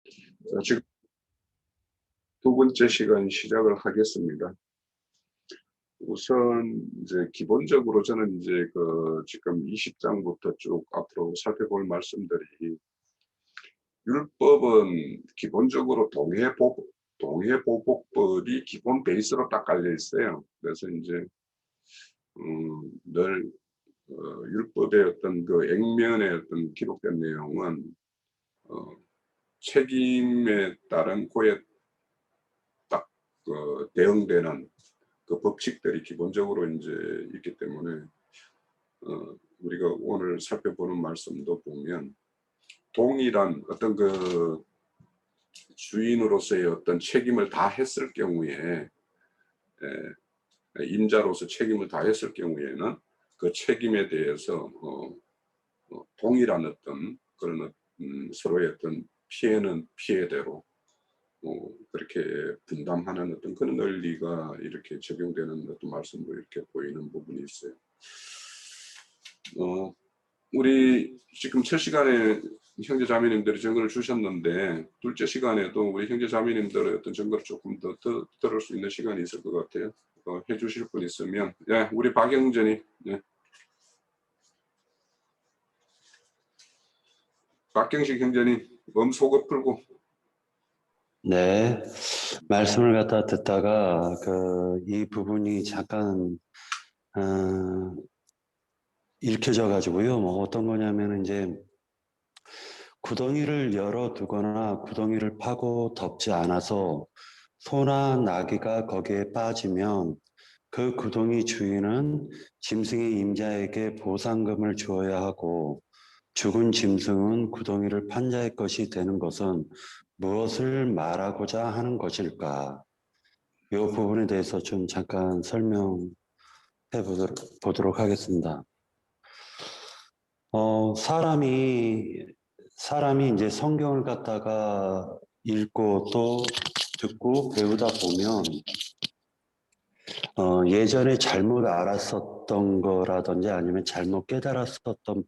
자, 지금 두 번째 시간 시작을 하겠습니다. 우선 이제 기본적으로 저는 이제 지금 20장부터 쭉 앞으로 살펴볼 말씀들이, 율법은 기본적으로 동해보복법이 기본 베이스로 딱 깔려 있어요. 그래서 이제 늘 율법의 어떤 그 액면의 어떤 기록된 내용은 책임에 따른 고에 딱 대응되는 그 법칙들이 기본적으로 이제 있기 때문에 우리가 오늘 살펴보는 말씀도 보면, 동일한 어떤 그 주인으로서의 어떤 책임을 다 했을 경우에, 임자로서 책임을 다 했을 경우에는 그 책임에 대해서 동일한 어떤 그런 서로의 어떤 피해는 피해대로 그렇게 분담하는 어떤 그런 논리가 이렇게 적용되는 어떤 말씀도 이렇게 보이는 부분이 있어요. 우리 지금 첫 시간에 형제 자매님들이 증거를 주셨는데, 둘째 시간에도 우리 형제 자매님들의 어떤 증거를 조금 더 들을 수 있는 시간이 있을 것 같아요. 해주실 분 있으면, 우리 박영전이, 박경식 형제님, 속어 풀고. 네, 말씀을 갖다 듣다가 이 부분이 잠깐 읽혀져 가지고요. 뭐 어떤 거냐면 이제 구덩이를 열어두거나 구덩이를 파고 덮지 않아서 소나 나귀가 거기에 빠지면 그 구덩이 주인은 짐승의 임자에게 보상금을 주어야 하고, 죽은 짐승은 구덩이를 판 자의 것이 되는 것은 무엇을 말하고자 하는 것일까? 이 부분에 대해서 좀 잠깐 설명해 보도록 하겠습니다. 사람이 이제 성경을 갖다가 읽고 또 듣고 배우다 보면, 예전에 잘못 알았었던 거라든지 아니면 잘못 깨달았었던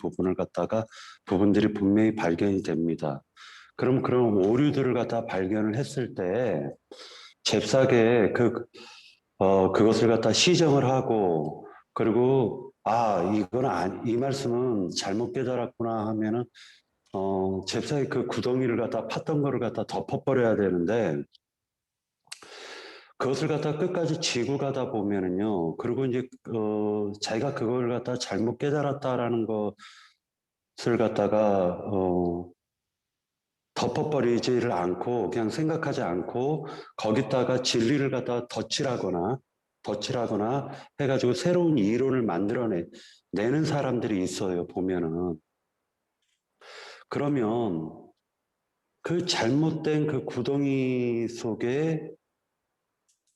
부분들이 분명히 발견이 됩니다. 그럼 그런 오류들을 갖다 발견을 했을 때 잽싸게 그것을 갖다 시정을 하고, 그리고 이 말씀은 잘못 깨달았구나 하면은 잽싸게 그 구덩이를 갖다 팠던 거를 갖다 덮어버려야 되는데, 그것을 갖다 끝까지 지고 가다 보면은요, 그리고 이제 자기가 그걸 갖다 잘못 깨달았다라는 것을 갖다가 덮어버리지를 않고 그냥 생각하지 않고 거기다가 진리를 갖다가 덧칠하거나 해가지고 새로운 이론을 만들어내는 사람들이 있어요. 보면은. 그러면 그 잘못된 그 구덩이 속에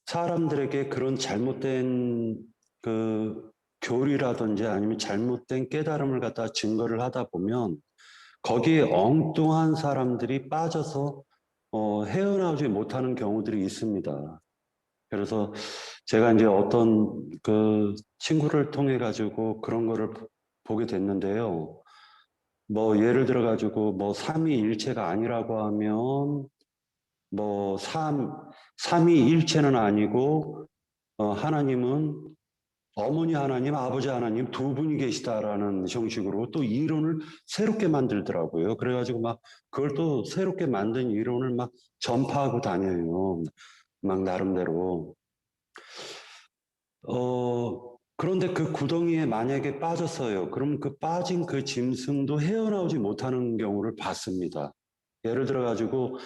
사람들에게 그런 잘못된 그 교리라든지 아니면 잘못된 깨달음을 갖다 증거를 하다 보면 거기에 엉뚱한 사람들이 빠져서 헤어나오지 못하는 경우들이 있습니다. 그래서 제가 이제 어떤 그 친구를 통해 가지고 그런 거를 보게 됐는데요. 뭐 예를 들어 가지고 뭐 삼위일체가 아니라고 하면 뭐 삼위일체는 아니고 하나님은 어머니 하나님, 아버지 하나님 두 분이 계시다라는 형식으로 또 이론을 새롭게 만들더라고요. 그래가지고 막 그걸 또 새롭게 만든 이론을 막 전파하고 다녀요. 막 나름대로. 그런데 그 구덩이에 만약에 빠졌어요. 그럼 그 빠진 그 짐승도 헤어나오지 못하는 경우를 봤습니다. 예를 들어가지고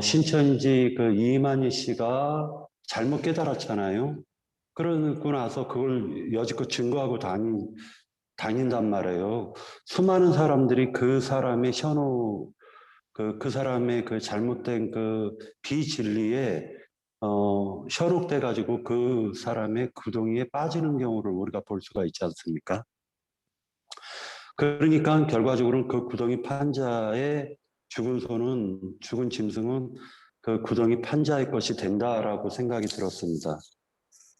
신천지 그 이만희 씨가 잘못 깨달았잖아요. 그러고 나서 그걸 여지껏 증거하고 다닌단 말이에요. 수많은 사람들이 그 사람의 그 사람의 그 잘못된 그 비진리에 현혹돼 가지고 그 사람의 구덩이에 빠지는 경우를 우리가 볼 수가 있지 않습니까? 그러니까 결과적으로는 그 구덩이 판자의 죽은 짐승은 그 구덩이 판자의 것이 된다라고 생각이 들었습니다.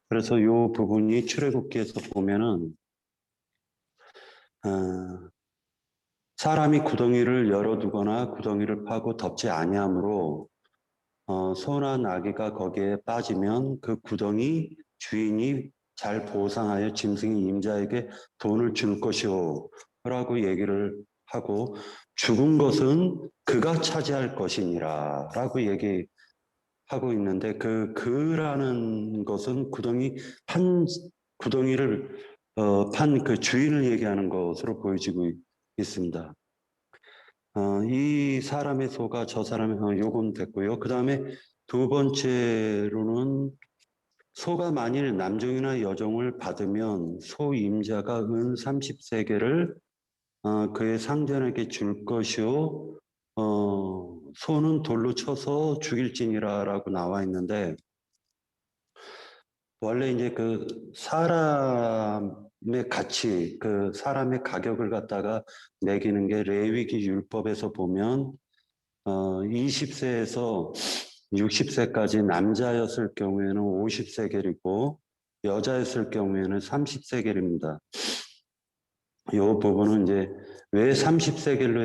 그래서 이 부분이 출애굽기에서 보면은 사람이 구덩이를 열어두거나 구덩이를 파고 덮지 아니하므로 소나 나귀가 거기에 빠지면 그 구덩이 주인이 잘 보상하여 짐승이 임자에게 돈을 줄 것이오 라고 얘기를 하고, 죽은 것은 그가 차지할 것이니라 라고 얘기하고 있는데, 그라는 것은 구덩이를 판 그 주인을 얘기하는 것으로 보여지고 있습니다. 이 사람의 소가 저 사람의 요건 됐고요. 그 다음에 두 번째로는 소가 만일 남종이나 여종을 받으면 소 임자가 은 30세겔을 그의 상전에게 줄 것이요. 소는 돌로 쳐서 죽일지니라라고 나와 있는데, 원래 이제 그 사람의 가치, 그 사람의 가격을 갖다가 매기는 게 레위기 율법에서 보면 20세에서 60세까지 남자였을 경우에는 50세겔이고 여자였을 경우에는 30세겔입니다. 이 부분은 이제 왜 30세겔로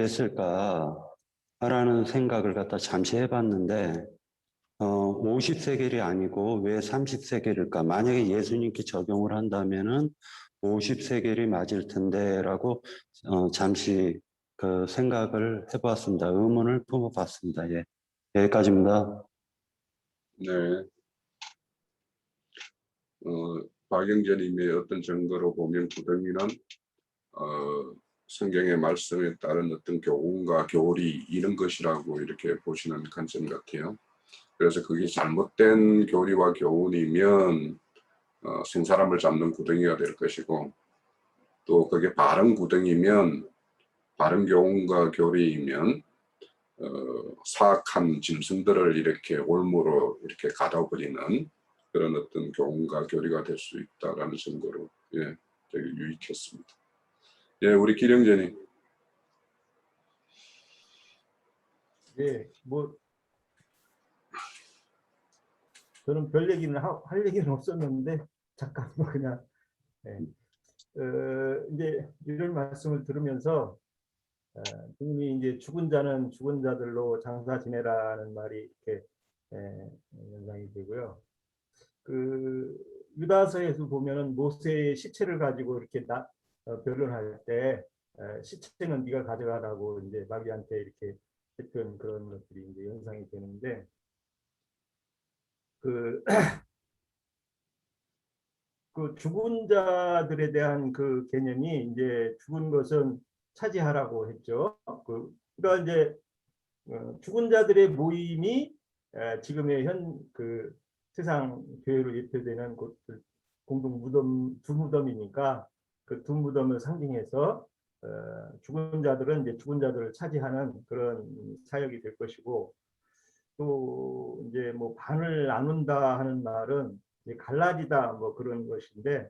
했을까라는 생각을 갖다 잠시 해봤는데 50세겔이 아니고 왜 30세겔일까? 만약에 예수님께 적용을 한다면은 50세겔이 맞을 텐데라고 잠시 그 생각을 해보았습니다. 의문을 품어봤습니다. 예, 여기까지입니다. 네. 박영재님의 어떤 증거로 보면 구덩이는 성경의 말씀에 따른 어떤 교훈과 교리 이런 것이라고 이렇게 보시는 관점 같아요. 그래서 그게 잘못된 교리와 교훈이면 생사람을 잡는 구덩이가 될 것이고, 또 그게 바른 구덩이면, 바른 교훈과 교리이면 사악한 짐승들을 이렇게 올무로 이렇게 가둬버리는 그런 어떤 교훈과 교리가 될 수 있다라는 증거로 되게 유익했습니다. 예, 우리 기령제님. 예, 뭐 저는 별 얘기는 할 얘기는 없었는데 잠깐 뭐 그냥 이제 이런 말씀을 들으면서 이미 이제 죽은 자는 죽은 자들로 장사 지내라는 말이 이렇게 연상이 되고요. 그 유다서에서 보면은 모세의 시체를 가지고 이렇게 변론할 때 시체는 네가 가져가라고 이제 마귀한테 이렇게 했던 그런 것들이 이제 연상이 되는데 그 그 죽은 자들에 대한 그 개념이 이제 죽은 것은 차지하라고 했죠. 그러니까 이제 죽은 자들의 모임이 지금의 그 세상 교회로 예표되는 곳들 공동 무덤 두 무덤이니까 그 두 무덤을 상징해서 죽은 자들은 이제 죽은 자들을 차지하는 그런 사역이 될 것이고, 또 이제 뭐 반을 나눈다 하는 말은 갈라지다 뭐 그런 것인데,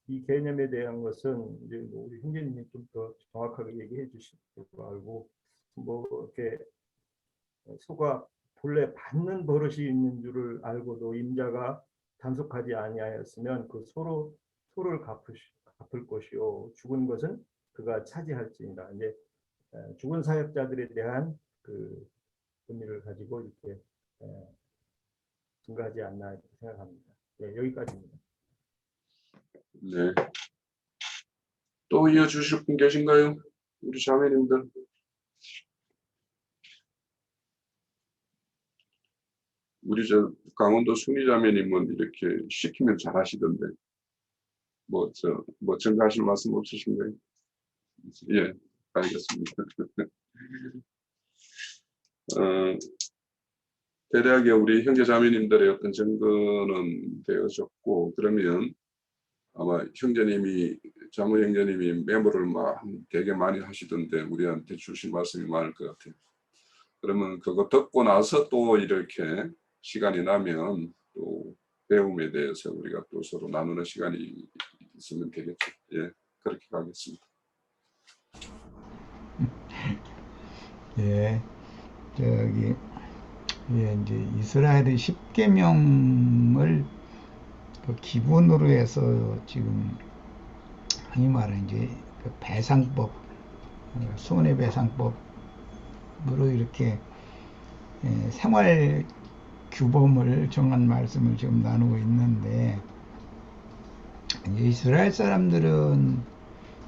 이 개념에 대한 것은 이제 뭐 우리 형제님이 좀 더 정확하게 얘기해 주실 거 알고, 뭐 이렇게 소가 본래 받는 버릇이 있는 줄을 알고도 임자가 단속하지 아니하였으면 그 소를 갚을 것이요 죽은 것은 그가 차지할지니라. 이제 죽은 사역자들에 대한 그 의미를 가지고 이렇게 증가하지 않나 생각합니다. 네, 여기까지입니다. 네. 또 이어주실 분 계신가요? 우리 자매님들. 우리 저 강원도 순희 자매님은 이렇게 시키면 잘하시던데 뭐 증가하실 말씀 없으신가요? 예, 알겠습니다. 대략의 우리 형제 자매님들의 어떤 증거는 되어졌고, 그러면 아마 자모 형제님이 메모를 막 되게 많이 하시던데 우리한테 주신 말씀이 많을 것 같아요. 그러면 그거 듣고 나서 또 이렇게 시간이 나면 또 배움에 대해서 우리가 또 서로 나누는 시간이 있으면 되겠죠. 예, 그렇게 가겠습니다. 예, 이제 이스라엘의 10계명을 그 기본으로 해서 지금 흔히 말하는 이제 그 배상법 손해배상법으로 이렇게 생활 규범을 정한 말씀을 지금 나누고 있는데, 이스라엘 사람들은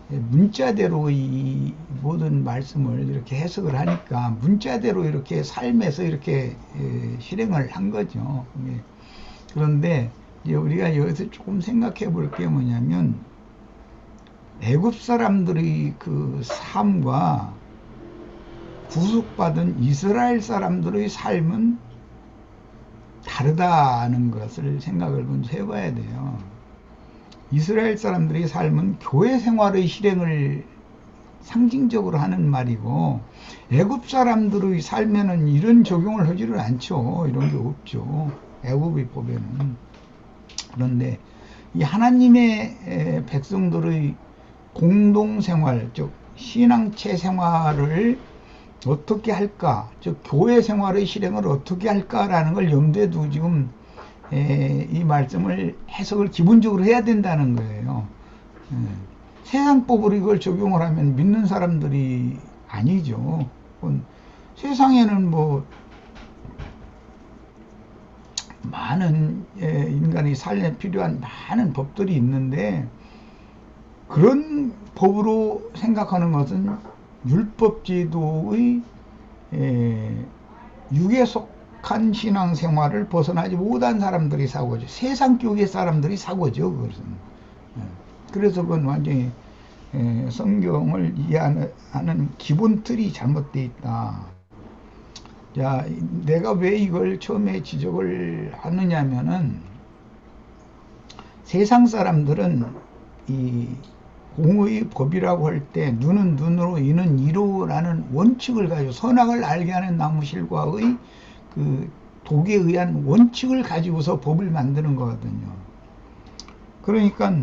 문자대로 이 모든 말씀을 이렇게 해석을 하니까 문자대로 이렇게 삶에서 이렇게 실행을 한 거죠. 그런데 이제 우리가 여기서 조금 생각해 볼 게 뭐냐면, 애굽 사람들의 그 삶과 구속받은 이스라엘 사람들의 삶은 다르다는 것을 생각을 먼저 해봐야 돼요. 이스라엘 사람들의 삶은 교회 생활의 실행을 상징적으로 하는 말이고, 애굽 사람들의 삶에는 이런 적용을 하지를 않죠. 이런 게 없죠. 애굽의 법에는. 그런데 이 하나님의 백성들의 공동생활, 즉 신앙체 생활을 어떻게 할까, 즉 교회 생활의 실행을 어떻게 할까라는 걸 염두에 두고 지금 이 말씀을 해석을 기본적으로 해야 된다는 거예요. 세상법으로 이걸 적용을 하면 믿는 사람들이 아니죠. 세상에는 뭐 많은 인간이 살에 필요한 많은 법들이 있는데, 그런 법으로 생각하는 것은 율법제도의 육에 속한 신앙생활을 벗어나지 못한 사람들이 사고죠. 세상 교계 사람들이 사고죠. 그것은. 그래서 그건 완전히 성경을 이해하는 기본 틀이 잘못되어 있다. 자, 내가 왜 이걸 처음에 지적을 하느냐면은, 세상 사람들은 이 공의 법이라고 할 때 눈은 눈으로 이는 이로라는 원칙을 가지고, 선악을 알게 하는 나무실과의 그 독에 의한 원칙을 가지고서 법을 만드는 거거든요. 그러니까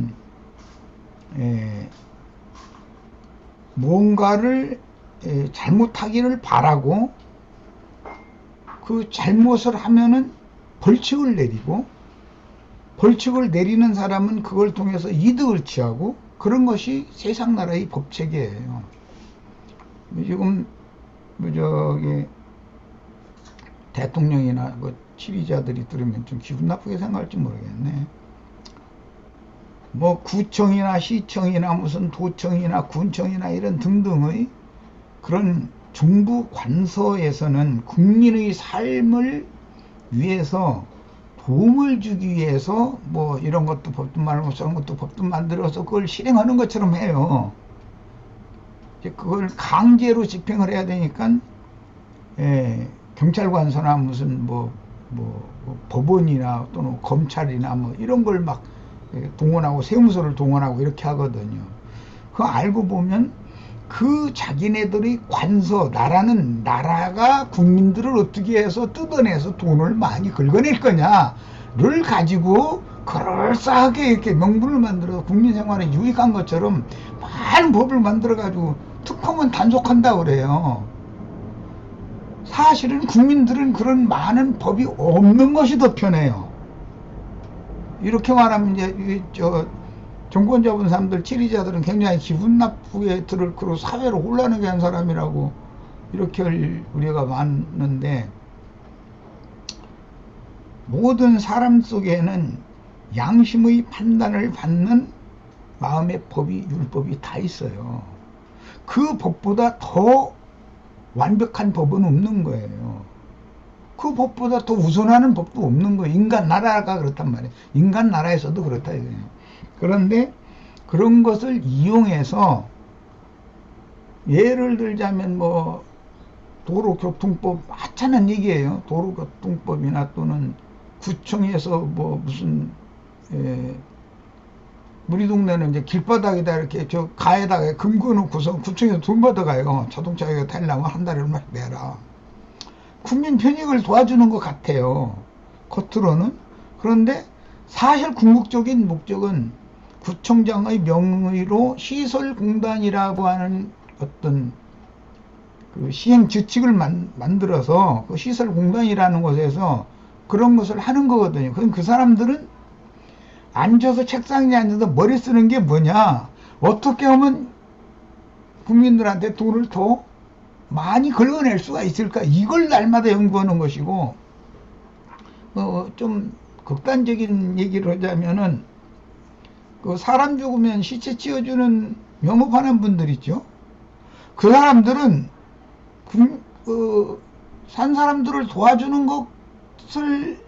뭔가를 잘못하기를 바라고, 그 잘못을 하면은 벌칙을 내리고, 벌칙을 내리는 사람은 그걸 통해서 이득을 취하고, 그런 것이 세상 나라의 법체계예요. 지금 저기 대통령이나 뭐 지휘자들이 들으면 좀 기분 나쁘게 생각할지 모르겠네. 뭐 구청이나 시청이나 무슨 도청이나 군청이나 이런 등등의 그런 정부 관서에서는 국민의 삶을 위해서 도움을 주기 위해서 뭐 이런 것도 법도 말고 저런 것도 법도 만들어서 그걸 실행하는 것처럼 해요. 그걸 강제로 집행을 해야 되니까 경찰관서나 무슨 뭐 법원이나 또는 검찰이나 뭐 이런 걸 막 동원하고 세무서를 동원하고 이렇게 하거든요. 그거 알고 보면 그 자기네들의 관서, 나라가 국민들을 어떻게 해서 뜯어내서 돈을 많이 긁어낼 거냐를 가지고 그럴싸하게 이렇게 명분을 만들어서 국민 생활에 유익한 것처럼 많은 법을 만들어 가지고 특검은 단속한다고 그래요. 사실은 국민들은 그런 많은 법이 없는 것이 더 편해요. 이렇게 말하면 이제 정권 잡은 사람들, 지리자들은 굉장히 기분 나쁘게 들을, 그리고 사회를 혼란하게 한 사람이라고 이렇게 할 우려가 많은데, 모든 사람 속에는 양심의 판단을 받는 마음의 법이, 율법이 다 있어요. 그 법보다 더 완벽한 법은 없는 거예요. 그 법보다 더 우선하는 법도 없는 거예요. 인간 나라가 그렇단 말이에요. 인간 나라에서도 그렇다 이거예요. 그런데 그런 것을 이용해서, 예를 들자면 뭐 도로교통법 하찮은 얘기예요. 도로교통법이나 또는 구청에서 뭐 무슨 우리 동네는 이제 길바닥에다 이렇게 저 가에다가 금 그어놓고서 구청에서 돈 받아가요. 자동차가 타려면 한 달에 얼마씩 내라. 국민 편익을 도와주는 것 같아요, 겉으로는. 그런데 사실 궁극적인 목적은 구청장의 명의로 시설공단이라고 하는 어떤 그 시행 규칙을 만들어서 그 시설공단이라는 곳에서 그런 것을 하는 거거든요. 그럼 그 사람들은 앉아서 책상에 앉아서 머리 쓰는 게 뭐냐, 어떻게 하면 국민들한테 돈을 더 많이 긁어낼 수가 있을까? 이걸 날마다 연구하는 것이고, 좀 극단적인 얘기를 하자면은, 그 사람 죽으면 시체 치워주는 영업하는 분들 있죠? 그 사람들은 산 사람들을 도와주는 것을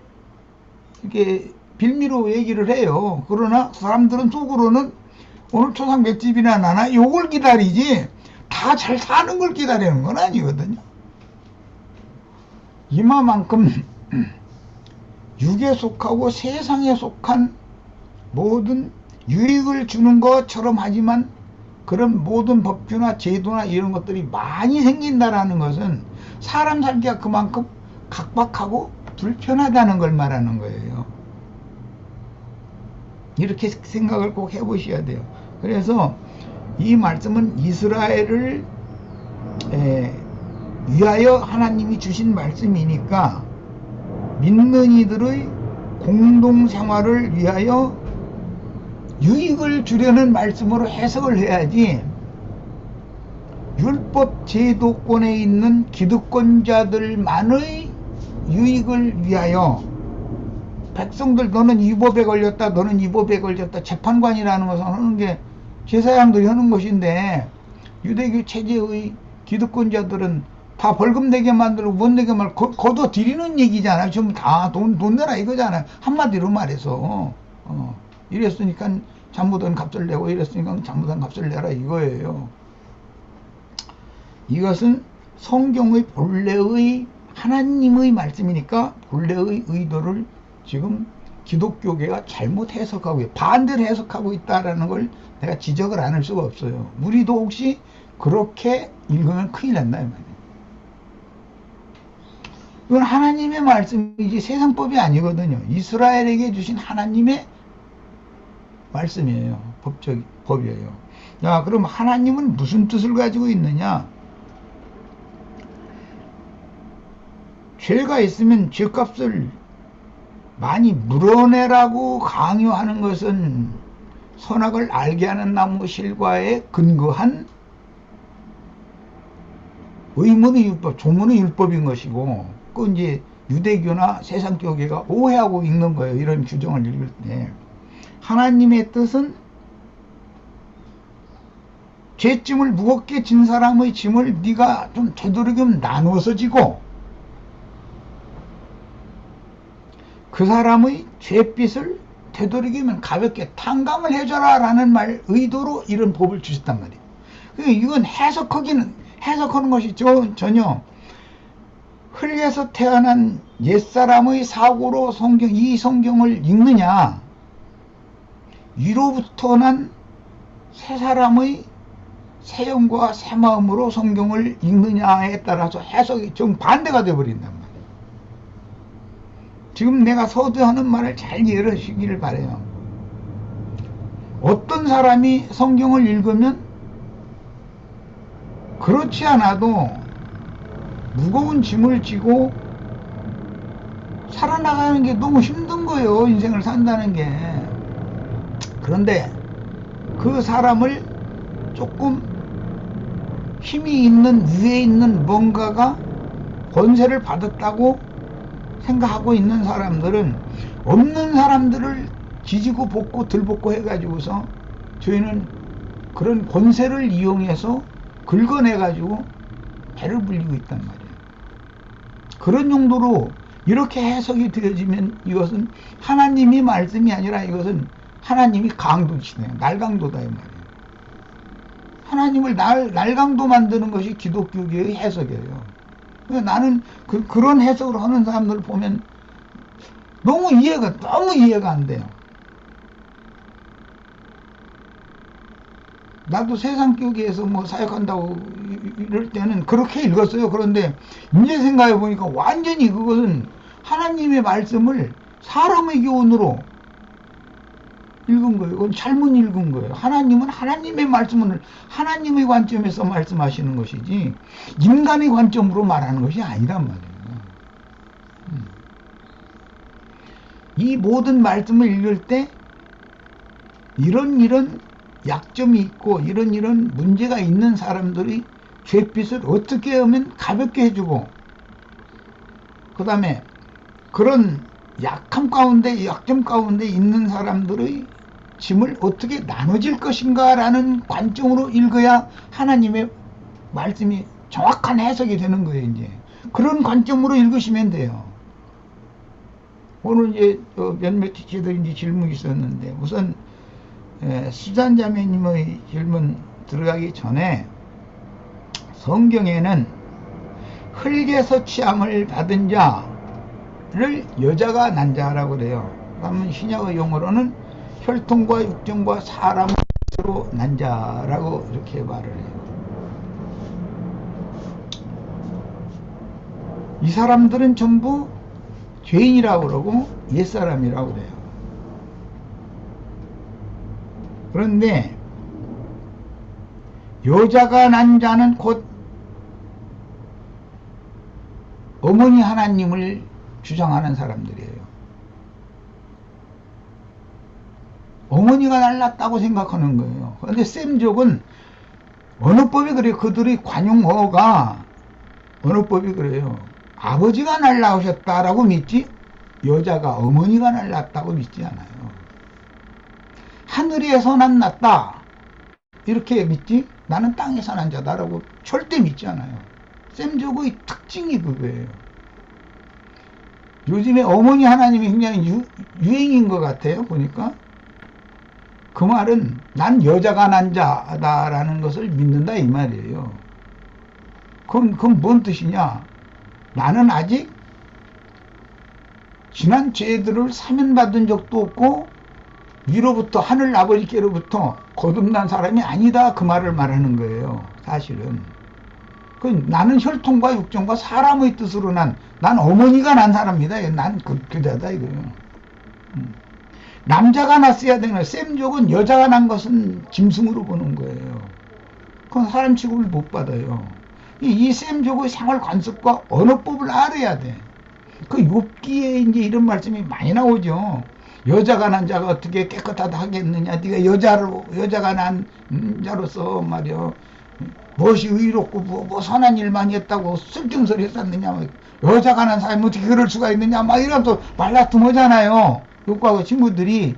이렇게 빌미로 얘기를 해요. 그러나 사람들은 속으로는 오늘 초상 몇 집이나 나나 요걸 기다리지 다 잘 사는 걸 기다리는 건 아니거든요. 이마만큼 육에 속하고 세상에 속한 모든 유익을 주는 것처럼 하지만 그런 모든 법규나 제도나 이런 것들이 많이 생긴다라는 것은 사람 살기가 그만큼 각박하고 불편하다는 걸 말하는 거예요. 이렇게 생각을 꼭 해보셔야 돼요. 그래서 이 말씀은 이스라엘을 위하여 하나님이 주신 말씀이니까 믿는 이들의 공동생활을 위하여 유익을 주려는 말씀으로 해석을 해야지, 율법 제도권에 있는 기득권자들만의 유익을 위하여 백성들 너는 이 법에 걸렸다, 너는 이 법에 걸렸다, 재판관이라는 것은 하는 게 제사장들이 하는 것인데, 유대교 체제의 기득권자들은 다 벌금 내게 만들고 못 내게 말고 거둬 드리는 얘기잖아요. 지금 다 돈 내라 이거잖아요. 한마디로 말해서 이랬으니까 잘못한 값을 내고 이랬으니까 잘못한 값을 내라 이거예요. 이것은 성경의 본래의 하나님의 말씀이니까 본래의 의도를 지금 기독교계가 잘못 해석하고 반대로 해석하고 있다라는 걸 내가 지적을 안 할 수가 없어요. 우리도 혹시 그렇게 읽으면 큰일 난다 이 말이에요. 이건 하나님의 말씀이지 세상법이 아니거든요. 이스라엘에게 주신 하나님의 말씀이에요. 법이에요. 자, 그럼 하나님은 무슨 뜻을 가지고 있느냐? 죄가 있으면 죄값을 많이 물어내라고 강요하는 것은 선악을 알게 하는 나무 실과에 근거한 의문의 율법, 조문의 율법인 것이고, 그 이제 유대교나 세상교계가 오해하고 읽는 거예요. 이런 규정을 읽을 때. 하나님의 뜻은 죄짐을 무겁게 진 사람의 짐을 네가 좀 되도록이면 나누어서 지고 그 사람의 죄빚을 되도록이면 가볍게 탕감을 해줘라 라는 의도로 이런 법을 주셨단 말이에요. 이건 해석하는 것이 전혀 흙에서 태어난 옛사람의 사고로 이 성경을 읽느냐, 위로부터 난 새 사람의 새 영과 새 마음으로 성경을 읽느냐에 따라서 해석이 정반대가 되어버린단 말이에요. 지금 내가 서두하는 말을 잘 이해하시기를 바라요. 어떤 사람이 성경을 읽으면 그렇지 않아도 무거운 짐을 지고 살아나가는 게 너무 힘든 거예요. 인생을 산다는 게. 그런데 그 사람을 조금 힘이 있는 위에 있는 뭔가가 권세를 받았다고 생각하고 있는 사람들은 없는 사람들을 지지고 볶고 들볶고 해가지고서 저희는 그런 권세를 이용해서 긁어내가지고 배를 불리고 있단 말이에요. 그런 용도로 이렇게 해석이 되어지면 이것은 하나님이 말씀이 아니라 이것은 하나님이 강도시네요. 날강도다 이 말이에요. 하나님을 날강도 만드는 것이 기독교계의 해석이에요. 나는 그런 해석을 하는 사람들을 보면 너무 이해가 안 돼요. 나도 세상교계에서 뭐 사역한다고 이럴 때는 그렇게 읽었어요. 그런데 이제 생각해 보니까 완전히 그것은 하나님의 말씀을 사람의 교훈으로 읽은 거예요. 그건 잘못 읽은 거예요. 하나님은 하나님의 말씀을 하나님의 관점에서 말씀하시는 것이지 인간의 관점으로 말하는 것이 아니란 말이에요. 이 모든 말씀을 읽을 때 이런 약점이 있고 이런 문제가 있는 사람들이 죄빚을 어떻게 하면 가볍게 해주고, 그 다음에 그런 약점 가운데 있는 사람들의 짐을 어떻게 나눠질 것인가 라는 관점으로 읽어야 하나님의 말씀이 정확한 해석이 되는 거예요. 이제 그런 관점으로 읽으시면 돼요. 오늘 이제 몇몇 티치들이 이제 질문이 있었는데, 우선 수잔자매님의 질문 들어가기 전에, 성경에는 흙에서 취함을 받은 자를 여자가 난 자라고 그래요. 그러면 신약의 용어로는 혈통과 육정과 사람으로 난 자라고 이렇게 말을 해요. 이 사람들은 전부 죄인이라고 그러고 옛사람이라고 그래요. 그런데 여자가 난 자는 곧 어머니 하나님을 주장하는 사람들이에요. 어머니가 날랐다고 생각하는 거예요. 그런데 셈족은 언어법이 그래요. 그들의 관용어가 언어법이 그래요. 아버지가 날라오셨다라고 믿지, 여자가 어머니가 날랐다고 믿지 않아요. 하늘에서 난 났다 이렇게 믿지, 나는 땅에서 난 자다라고 절대 믿지 않아요. 셈족의 특징이 그거예요. 요즘에 어머니 하나님이 굉장히 유행인 것 같아요. 보니까 그 말은 난 여자가 난 자다라는 것을 믿는다 이 말이에요. 그건 뭔 뜻이냐? 나는 아직 지난 죄들을 사면받은 적도 없고 위로부터 하늘 아버지께로부터 거듭난 사람이 아니다, 그 말을 말하는 거예요. 사실은 나는 혈통과 육정과 사람의 뜻으로 난 어머니가 난 사람이다. 난 그자다 이거예요. 남자가 났어야 되는 거예요. 셈족은 여자가 난 것은 짐승으로 보는 거예요. 그건 사람 취급을 못 받아요. 이 셈족의 생활 관습과 언어법을 알아야 돼. 그 욥기에 이제 이런 말씀이 많이 나오죠. 여자가 난 자가 어떻게 깨끗하다 하겠느냐. 네가 여자가 난 자로서 말이야. 무엇이 의롭고 뭐 선한 일만 했다고 쓸증소리 했었느냐. 여자가 난 사람이 어떻게 그럴 수가 있느냐. 막 이러면서 말라툼하잖아요. 욥과의 친구들이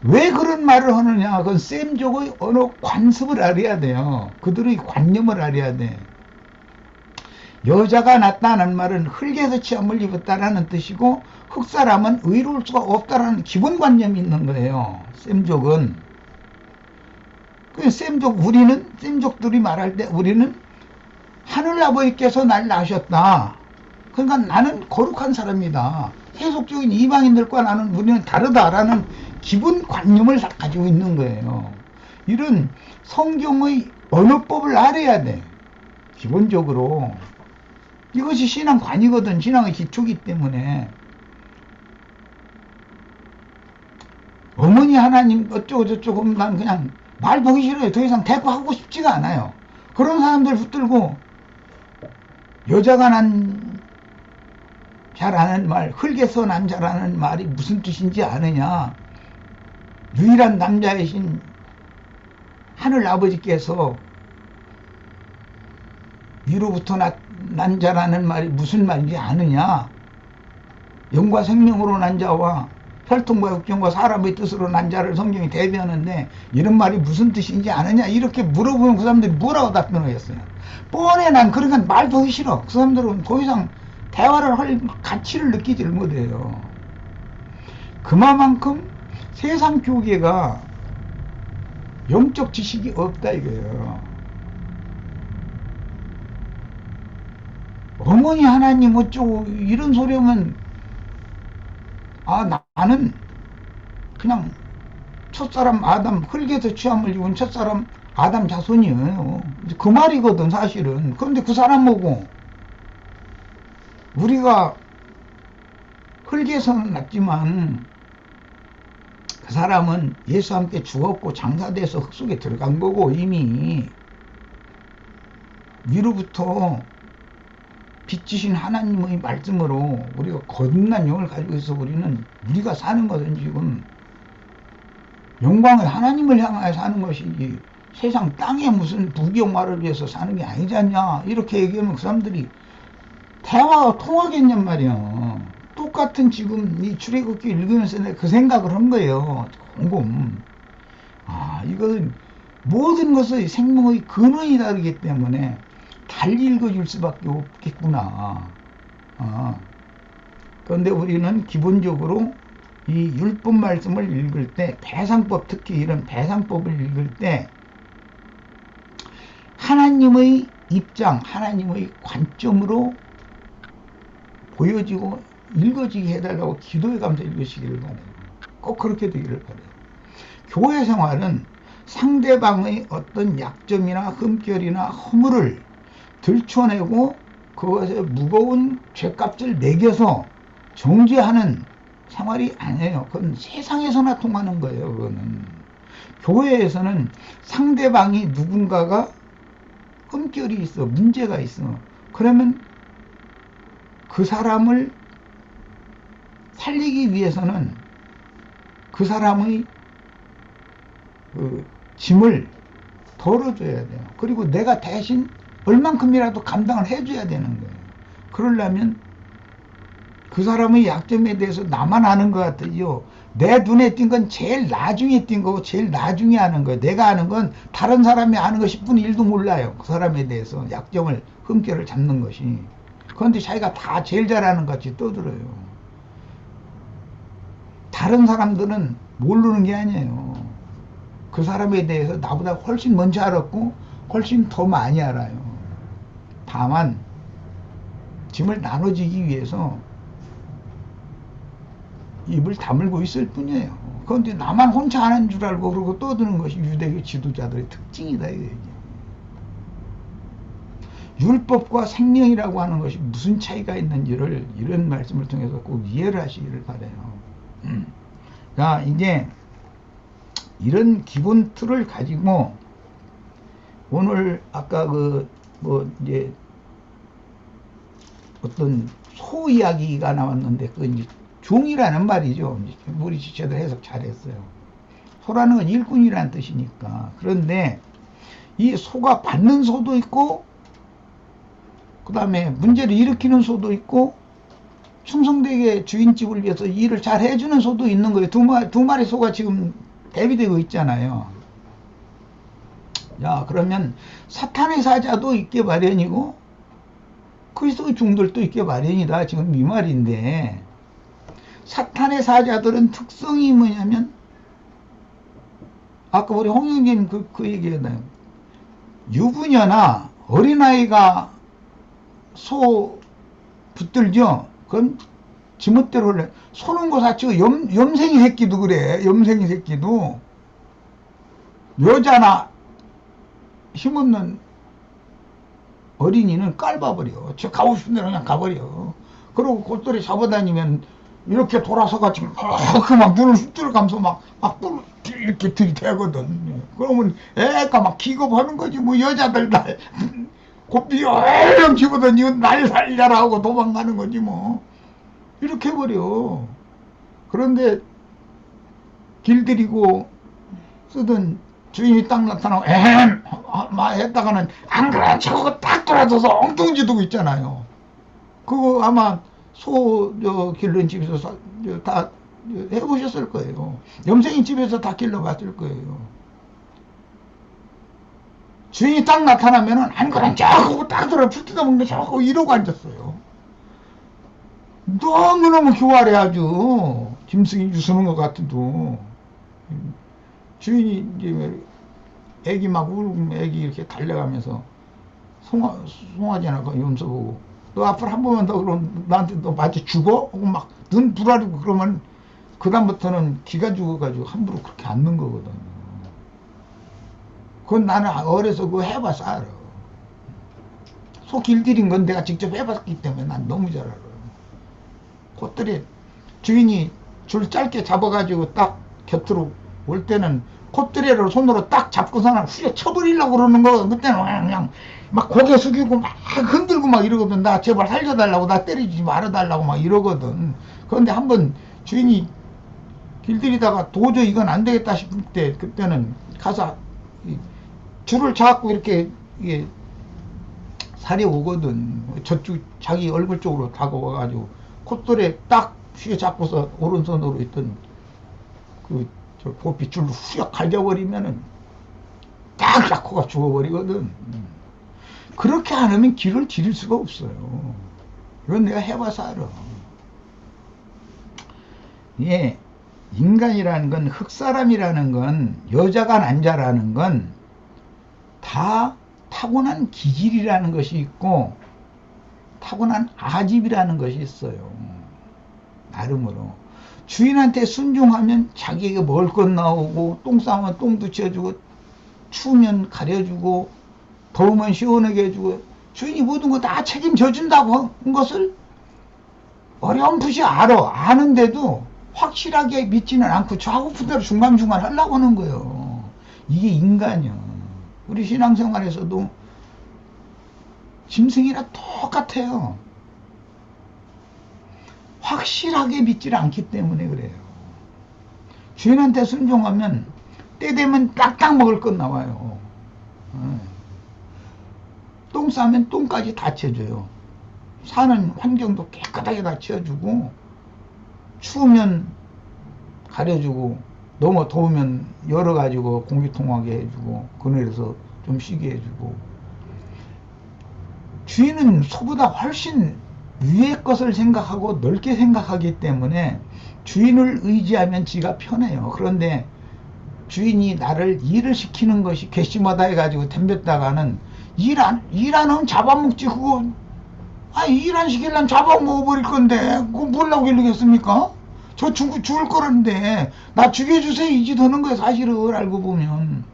왜 그런 말을 하느냐. 그건 셈족의 언어 관습을 알아야 돼요. 그들의 관념을 알아야 돼. 여자가 났다는 말은 흙에서 취함을 입었다라는 뜻이고, 흙사람은 의로울 수가 없다라는 기본관념이 있는 거예요. 셈족은. 셈족들이 말할 때 우리는 하늘아버지께서 날 낳으셨다. 그러니까 나는 거룩한 사람이다. 세속적인 이방인들과 우리는 다르다라는 기본관념을 가지고 있는 거예요. 이런 성경의 언어법을 알아야 돼. 기본적으로. 이것이 신앙관이거든. 신앙의 기초이기 때문에. 어머니 하나님 어쩌고 저쩌고 하면 난 그냥 말도 하기 싫어요. 더 이상 대꾸하고 싶지가 않아요. 그런 사람들 붙들고 여자가 난 자라는 말, 흙에서 난 자라는 말이 무슨 뜻인지 아느냐. 유일한 남자이신 하늘 아버지께서 위로부터 난 자라는 말이 무슨 말인지 아느냐. 영과 생명으로 난 자와 혈통과 육정과 사람의 뜻으로 난 자를 성경이 대비하는데 이런 말이 무슨 뜻인지 아느냐. 이렇게 물어보면 그 사람들이 뭐라고 답변을 했어요. 뻔해. 난 그러니까 말도 하기 싫어. 그 사람들은 더 이상 대화를 할 가치를 느끼질 못해요. 그만큼 세상 교계가 영적 지식이 없다 이거예요. 어머니 하나님 어쩌고 이런 소리 하면 나는 그냥 첫사람 아담, 흙에서 취함을 입은 첫사람 아담 자손이에요. 그 말이거든 사실은. 그런데 그 사람 보고 우리가 흙에서는 났지만 그 사람은 예수와 함께 죽었고 장사돼서 흙 속에 들어간 거고, 이미 위로부터 빛이신 하나님의 말씀으로 우리가 거듭난 영을 가지고 있어. 우리가 사는 것은 지금 영광의 하나님을 향하여 사는 것이지 세상 땅에 무슨 부귀영화를 위해서 사는 게 아니지 않냐 이렇게 얘기하면 그 사람들이 대화가 통하겠냔 말이야. 똑같은 지금 이 출애굽기 읽으면서 내가 그 생각을 한 거예요. 곰곰. 이것은 모든 것의 생명의 근원이 다르기 때문에 달리 읽어줄 수밖에 없겠구나. 그런데 우리는 기본적으로 이 율법 말씀을 읽을 때 배상법, 특히 이런 배상법을 읽을 때 하나님의 입장, 하나님의 관점으로 보여지고 읽어지게 해달라고 기도에 감사 읽으시기를 바라요. 꼭 그렇게 되기를 바라요. 교회 생활은 상대방의 어떤 약점이나 흠결이나 허물을 들춰내고 그것에 무거운 죄값을 매겨서 정죄하는 생활이 아니에요. 그건 세상에서나 통하는 거예요. 그거는. 교회에서는 상대방이 누군가가 흠결이 있어, 문제가 있어. 그러면 그 사람을 살리기 위해서는 그 사람의 그 짐을 덜어줘야 돼요. 그리고 내가 대신 얼만큼이라도 감당을 해줘야 되는 거예요. 그러려면 그 사람의 약점에 대해서 나만 아는 것 같아요. 내 눈에 띈 건 제일 나중에 띈 거고 제일 나중에 아는 거예요. 내가 아는 건 다른 사람이 아는 거 10분의 1도 몰라요. 그 사람에 대해서 약점을, 흠결을 잡는 것이. 그런데 자기가 다 제일 잘하는 것 같이 떠들어요. 다른 사람들은 모르는 게 아니에요. 그 사람에 대해서 나보다 훨씬 먼저 알았고 훨씬 더 많이 알아요. 다만 짐을 나눠지기 위해서 입을 다물고 있을 뿐이에요. 그런데 나만 혼자 아는 줄 알고 그러고 떠드는 것이 유대교 지도자들의 특징이다 이거예요. 율법과 생명이라고 하는 것이 무슨 차이가 있는지를 이런 말씀을 통해서 꼭 이해를 하시기를 바라요. 자, 이제 이런 기본 틀을 가지고 오늘 아까 이제 어떤 소 이야기가 나왔는데 그 이제 종이라는 말이죠. 우리 지체들 해석 잘했어요. 소라는 건 일꾼이라는 뜻이니까. 그런데 이 소가 받는 소도 있고 그 다음에 문제를 일으키는 소도 있고 충성되게 주인집을 위해서 일을 잘 해주는 소도 있는 거예요. 두 마리 소가 지금 대비되고 있잖아요. 자, 그러면 사탄의 사자도 있게 마련이고 그리스도의 종들도 있게 마련이다. 지금 이 말인데 사탄의 사자들은 특성이 뭐냐면 아까 우리 홍영진 그 얘기했나요? 유부녀나 어린아이가 소 붙들죠? 그건 지멋대로 올래. 소는 거 사치고 염생이 새끼도 그래. 염생이 새끼도 여자나 힘없는 어린이는 깔봐버려. 저 가고 싶은 데로 그냥 가버려. 그러고 곧돌이 잡아다니면 이렇게 돌아서 가지고 막 눈을 쑥 감서 막 이렇게 들이대거든. 그러면 애가 막 기겁하는 거지. 뭐 여자들 날 곱비요 애령 집어던지고 날 살려라 하고 도망가는 거지 뭐. 이렇게 해버려. 그런데 길들이고 쓰던 주인이 딱 나타나고 에헴 막 했다가는 안 그래 저거 딱 돌아서서 엉뚱지 두고 있잖아요. 그거 아마 소 길른 집에서 다 해보셨을 거예요. 염생이 집에서 다 길러봤을 거예요. 주인이 딱 나타나면은 안 그래 저거 딱 돌아 풀 뜯어먹는 저거 이러고 앉았어요. 너무너무 교활해 아주. 짐승이 주스는 것 같아도. 주인이 이제 애기 막 울고 애기 이렇게 달려가면서 송아지나 그 염소 보고 너 앞으로 한 번만 더 그럼 나한테 너 맞아 죽어? 하고 막 눈 부라리고 그러면 그다음부터는 기가 죽어가지고 함부로 그렇게 앉는 거거든. 그건 나는 어려서 그거 해봐서 알아. 소 길들인 건 내가 직접 해봤기 때문에 난 너무 잘 알아. 그것들이 주인이 줄 짧게 잡아가지고 딱 곁으로 올 때는 콧대를 손으로 딱 잡고서는 후려 쳐버리려고 그러는 거. 그때는 그냥 막 고개 숙이고 막 흔들고 막 이러거든. 나 제발 살려달라고, 나 때리지 말아달라고 막 이러거든. 그런데 한번 주인이 길들이다가 도저히 이건 안 되겠다 싶을 때 그때는 가서 줄을 잡고 이렇게 이게 살이 오거든. 저쪽 자기 얼굴 쪽으로 다가와가지고 콧돌에 딱 휘게 잡고서 오른손으로 있던 저 보핏줄로 후려 갈겨버리면은 딱 약호가 죽어버리거든. 그렇게 안 하면 길을 들일 수가 없어요. 이건 내가 해봐서 알아. 예, 인간이라는 건, 흑사람이라는 건, 여자가 남자라는 건 다 타고난 기질이라는 것이 있고 타고난 아집이라는 것이 있어요. 나름으로. 주인한테 순종하면 자기에게 먹을 것 나오고, 똥 싸면 똥도 치워주고, 추우면 가려주고, 더우면 시원하게 해주고, 주인이 모든 거 다 책임져 준다고 한 것을 어렴풋이 알아. 아는데도 확실하게 믿지는 않고 좌우푼 대로 중간중간 하려고 하는 거예요. 이게 인간이야. 우리 신앙생활에서도 짐승이랑 똑같아요. 확실하게 믿지를 않기 때문에 그래요. 주인한테 순종하면 때 되면 딱딱 먹을 것 나와요. 똥 싸면 똥까지 다 치워줘요. 사는 환경도 깨끗하게 다 치워주고, 추우면 가려주고, 너무 더우면 열어가지고 공기 통하게 해주고, 그늘에서 좀 쉬게 해주고. 주인은 소보다 훨씬 위의 것을 생각하고 넓게 생각하기 때문에 주인을 의지하면 지가 편해요. 그런데 주인이 나를 일을 시키는 것이 괘씸하다 해가지고 덤볐다가는 일 안 하면 잡아먹지. 그거 일 안 시키려면 잡아먹어버릴 건데 그거 뭘라고 길르겠습니까? 저 죽을 거란데 나 죽여주세요 이 짓 하는 거예요. 사실은 알고 보면.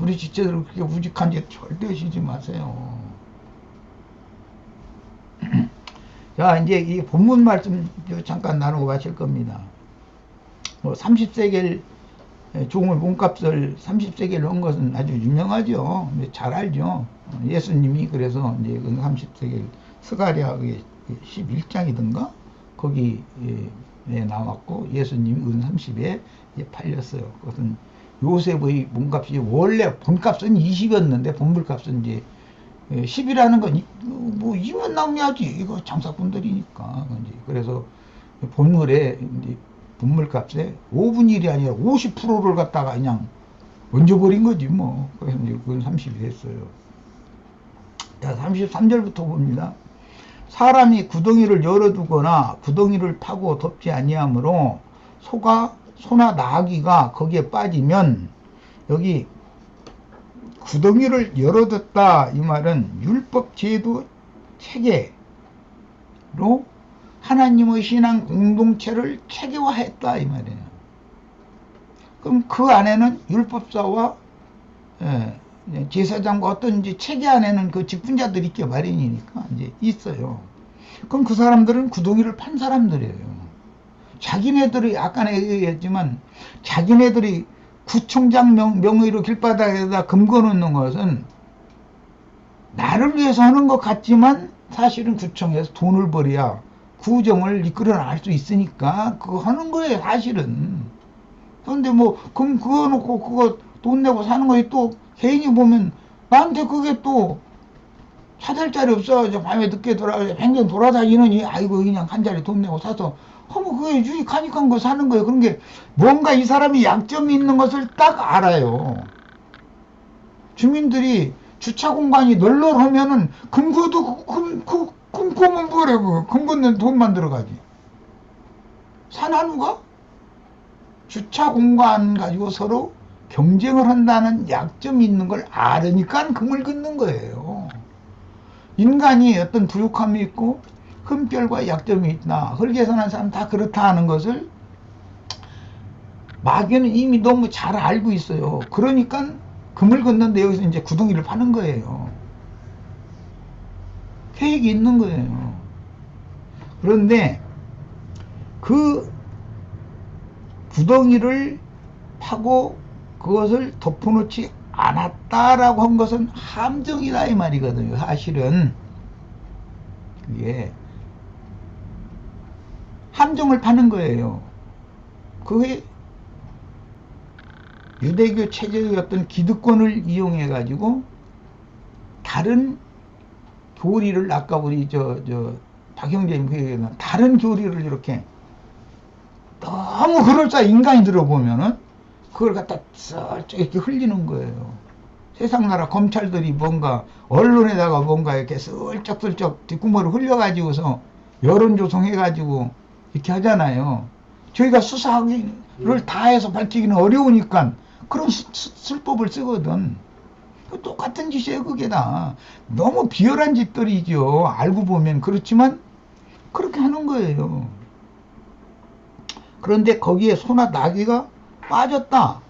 우리 지체들 그렇게 우직한 짓 절대 하시지 마세요. 자, 이제 이 본문 말씀 잠깐 나누고 마칠 겁니다. 30세겔 종의 몸값을 30세겔 넣은 것은 아주 유명하죠. 잘 알죠. 예수님이 그래서 이제 30세겔 스가랴의 11장이든가 거기에 나왔고, 예수님이 은 30에 팔렸어요. 그것은 요셉의 몸값이 원래 본값은 20이었는데 본물값은 이제 10이라는 건 뭐 2만 나오면 하지. 이거 장사꾼들이니까. 그래서 본물에 이제 본물값에 5분의 1이 아니라 50%를 갖다가 그냥 얹어버린 거지 뭐. 그래서 이제 그건 30이 됐어요. 자, 33절부터 봅니다. 사람이 구덩이를 열어두거나 구덩이를 파고 덮지 아니하므로 소나 나귀가 거기에 빠지면, 여기 구덩이를 열어뒀다 이 말은 율법 제도 체계로 하나님의 신앙 공동체를 체계화했다 이 말이에요. 그럼 그 안에는 율법사와 제사장과 어떤 이제 체계 안에는 그 직분자들이 있게 마련이니까 이제 있어요. 그럼 그 사람들은 구덩이를 판 사람들이에요. 자기네들이 아까 얘기했지만 자기네들이 구청장 명의로 길바닥에다 금 걸어놓는 것은 나를 위해서 하는 것 같지만 사실은 구청에서 돈을 벌여야 구정을 이끌어 나갈 수 있으니까 그거 하는 거예요 사실은. 그런데 뭐 금 그거 놓고 그거 돈 내고 사는 거에 또 개인이 보면 나한테 그게 또 찾을 자리 없어. 밤에 늦게 뱅뱅 돌아다니느니 아이고 그냥 한 자리 돈 내고 사서 하면 그게 유익하니까 그거 사는 거예요. 그런 게 뭔가 이 사람이 약점이 있는 것을 딱 알아요. 주민들이 주차 공간이 널널하면은 금고도 금고면 뭐래. 금고는 돈만 들어가지. 사나누가 주차 공간 가지고 서로 경쟁을 한다는 약점이 있는 걸 알으니까 금을 긋는 거예요. 인간이 어떤 부족함이 있고 흠결과 약점이 있다. 흙에 사는 사람 다 그렇다 하는 것을 마귀는 이미 너무 잘 알고 있어요. 그러니까 금을 긋는데 여기서 이제 구덩이를 파는 거예요. 계획이 있는 거예요. 그런데 그 구덩이를 파고 그것을 덮어놓지 않았다라고 한 것은 함정이다 이 말이거든요. 사실은 그게 함정을 파는 거예요. 그게 유대교 체제의 어떤 기득권을 이용해 가지고 다른 교리를, 아까 우리 박형제님 그 얘기는 다른 교리를 이렇게 너무 그럴싸 인간이 들어보면은 그걸 갖다 쓱 이렇게 흘리는 거예요. 세상 나라 검찰들이 뭔가 언론에다가 뭔가 이렇게 슬쩍슬쩍 뒷구멍을 흘려가지고서 여론 조성해가지고 이렇게 하잖아요. 저희가 수사를 다 해서 밝히기는 어려우니까 그런 술법을 쓰거든. 똑같은 짓이에요, 그게 다. 너무 비열한 짓들이죠. 알고 보면. 그렇지만 그렇게 하는 거예요. 그런데 거기에 소나 나귀가 빠졌다.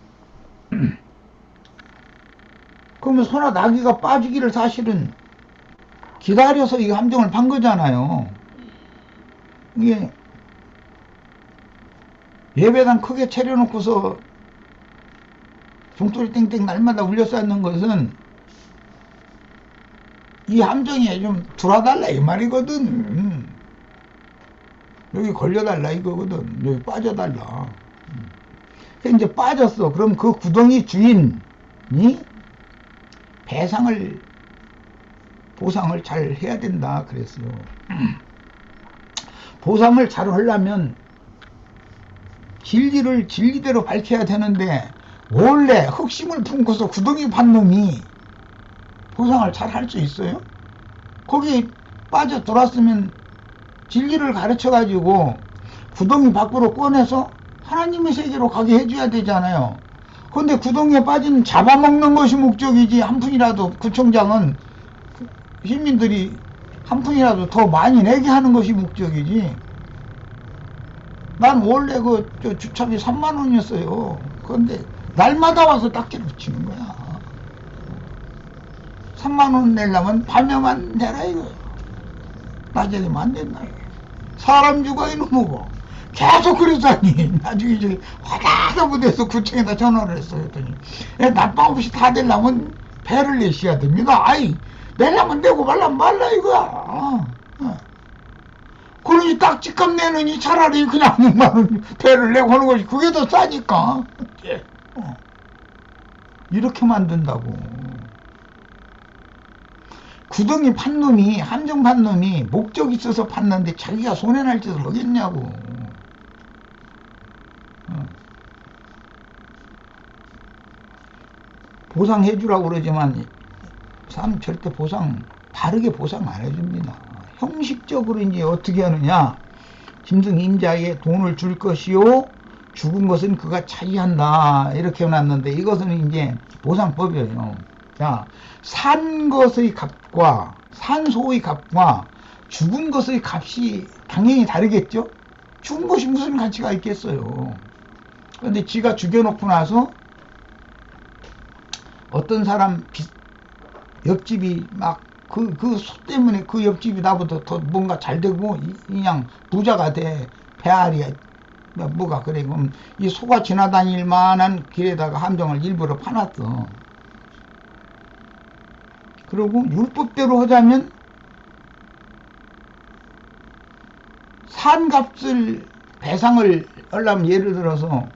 그러면 소나 나귀가 빠지기를 사실은 기다려서 이 함정을 판 거잖아요. 이게 예배당 크게 차려놓고서 종소리 땡땡 날마다 울려 쌓는 것은 이 함정에 좀 들어달라 이 말이거든. 여기 걸려달라 이거거든. 여기 빠져달라. 이제 빠졌어. 그럼 그 구덩이 주인이 보상을 잘 해야 된다 그랬어요. 보상을 잘 하려면 진리를 진리대로 밝혀야 되는데 원래 흑심을 품고서 구덩이 판 놈이 보상을 잘 할 수 있어요? 거기 빠져 들어왔으면 진리를 가르쳐 가지고 구덩이 밖으로 꺼내서 하나님의 세계로 가게 해줘야 되잖아요. 그런데 구덩이에 빠지면 잡아먹는 것이 목적이지, 한 푼이라도 구청장은 시민들이 한 푼이라도 더 많이 내게 하는 것이 목적이지. 난 원래 주차비 3만 원이었어요. 그런데 날마다 와서 딱지를 붙이는 거야. 3만 원 내려면 밤에만 내라 이거예요. 낮에는 안 된다. 사람 죽어 이놈이고. 계속 그러자니 나중에 저기 화다다부대서 구청에다 전화를 했어요. 했더니 낮밤 없이 다 되려면 배를 내셔야 됩니다. 아이 내려면 내고 말라면 말라 이거야. 그러니 딱지값 내느니 차라리 그냥 6만 원 배를 내고 하는 것이 그게 더 싸니까. 이렇게 만든다고. 구덩이 판 놈이, 함정 판 놈이 목적 있어서 팠는데 자기가 손해날 짓을 하겠냐고. 보상해주라고 그러지만 사람 절대 바르게 보상 안 해줍니다. 형식적으로 이제 어떻게 하느냐. 짐승 임자에게 돈을 줄 것이요 죽은 것은 그가 차지한다 이렇게 해놨는데 이것은 이제 보상법이에요. 자, 산 것의 값과 산 소의 값과 죽은 것의 값이 당연히 다르겠죠. 죽은 것이 무슨 가치가 있겠어요. 그런데 지가 죽여놓고 나서 어떤 사람 옆집이 막 그 소 때문에 그 옆집이 나보다 더 뭔가 잘 되고 그냥 부자가 돼. 배알이 뭐가 그래. 그럼 이 소가 지나다닐 만한 길에다가 함정을 일부러 파놨어. 그리고 율법대로 하자면 산값을 배상을 하려면 예를 들어서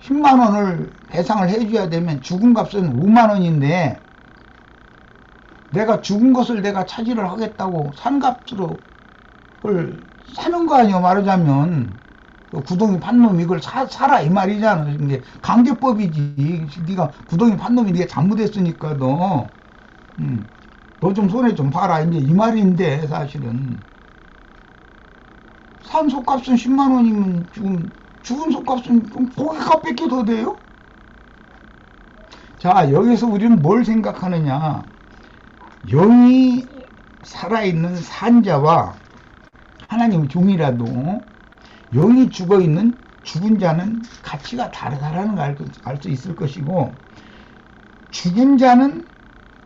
10만 원을 배상을 해줘야 되면 죽은 값은 5만 원인데 내가 죽은 것을 내가 차지를 하겠다고 산값으로 그걸 사는 거 아니야. 말하자면 구덩이 판 놈이 이걸 사라 이 말이잖아. 이게 강제법이지. 네가 구덩이 판 놈이 네가 잘못했으니까 너 좀 손해 좀 봐라 이제 이 말인데 사실은 산 소값은 10만 원이면 죽은 소값은 고기값밖에 더 돼요? 자, 여기서 우리는 뭘 생각하느냐. 영이 살아있는 산자와 하나님 종이라도 영이 죽어있는 죽은 자는 가치가 다르다라는 걸 알 수 있을 것이고, 죽은 자는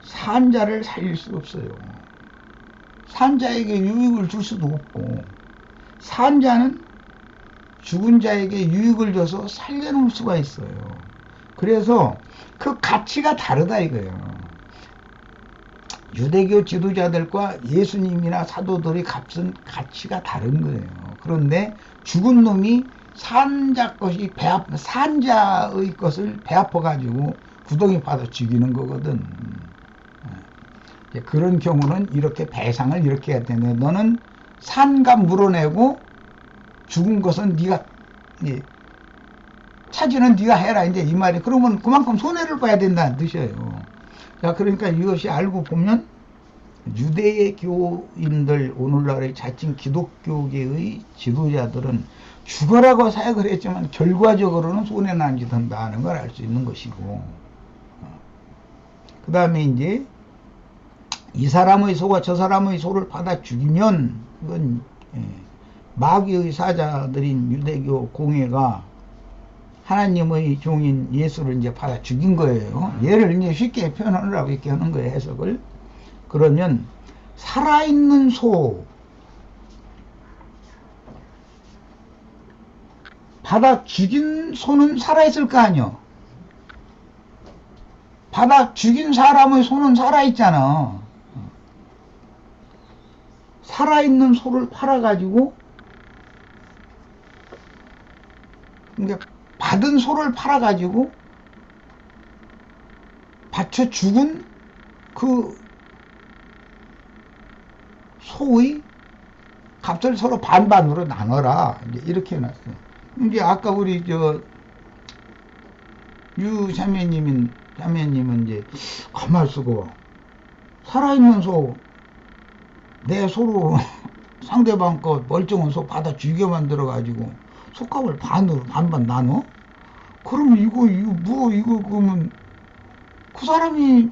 산자를 살릴 수 없어요. 산자에게 유익을 줄 수도 없고, 산자는 죽은 자에게 유익을 줘서 살려놓을 수가 있어요. 그래서 그 가치가 다르다 이거예요. 유대교 지도자들과 예수님이나 사도들의 값은 가치가 다른 거예요. 그런데 죽은 놈이 산자의 것을 배아파가지고 구덩이 파서 죽이는 거거든. 그런 경우는 이렇게 배상을 이렇게 해야 되네. 너는 산값 물어내고 죽은 것은 네가 차지는 네가 해라 이제 이 말이. 그러면 그만큼 손해를 봐야 된다는 뜻이에요. 자, 그러니까 이것이 알고 보면 유대교인들, 오늘날의 자칭 기독교계의 지도자들은 죽어라고 사역을 했지만 결과적으로는 손해난 짓 한다는 걸 알 수 있는 것이고, 그 다음에 이제 이 사람의 소가 저 사람의 소를 받아 죽이면 그건 마귀의 사자들인 유대교 공회가 하나님의 종인 예수를 이제 받아 죽인 거예요. 얘를 이제 쉽게 표현하려고 이렇게 하는 거예요, 해석을. 그러면 살아있는 소, 받아 죽인 소는 살아있을 거 아니요. 받아 죽인 사람의 소는 살아있잖아. 살아있는 소를 팔아가지고, 그러니까 받은 소를 팔아가지고 받쳐 죽은 그 소의 값을 서로 반반으로 나눠라. 이제 이렇게 해놨어요. 이제 아까 우리 유 자매님은 이제 가만 쓰고 살아있는 소, 내 소로 상대방 거 멀쩡한 소 받아 죽여 만들어가지고 소값을 반으로 반반 나눠? 그러면 이거 그러면 그 사람이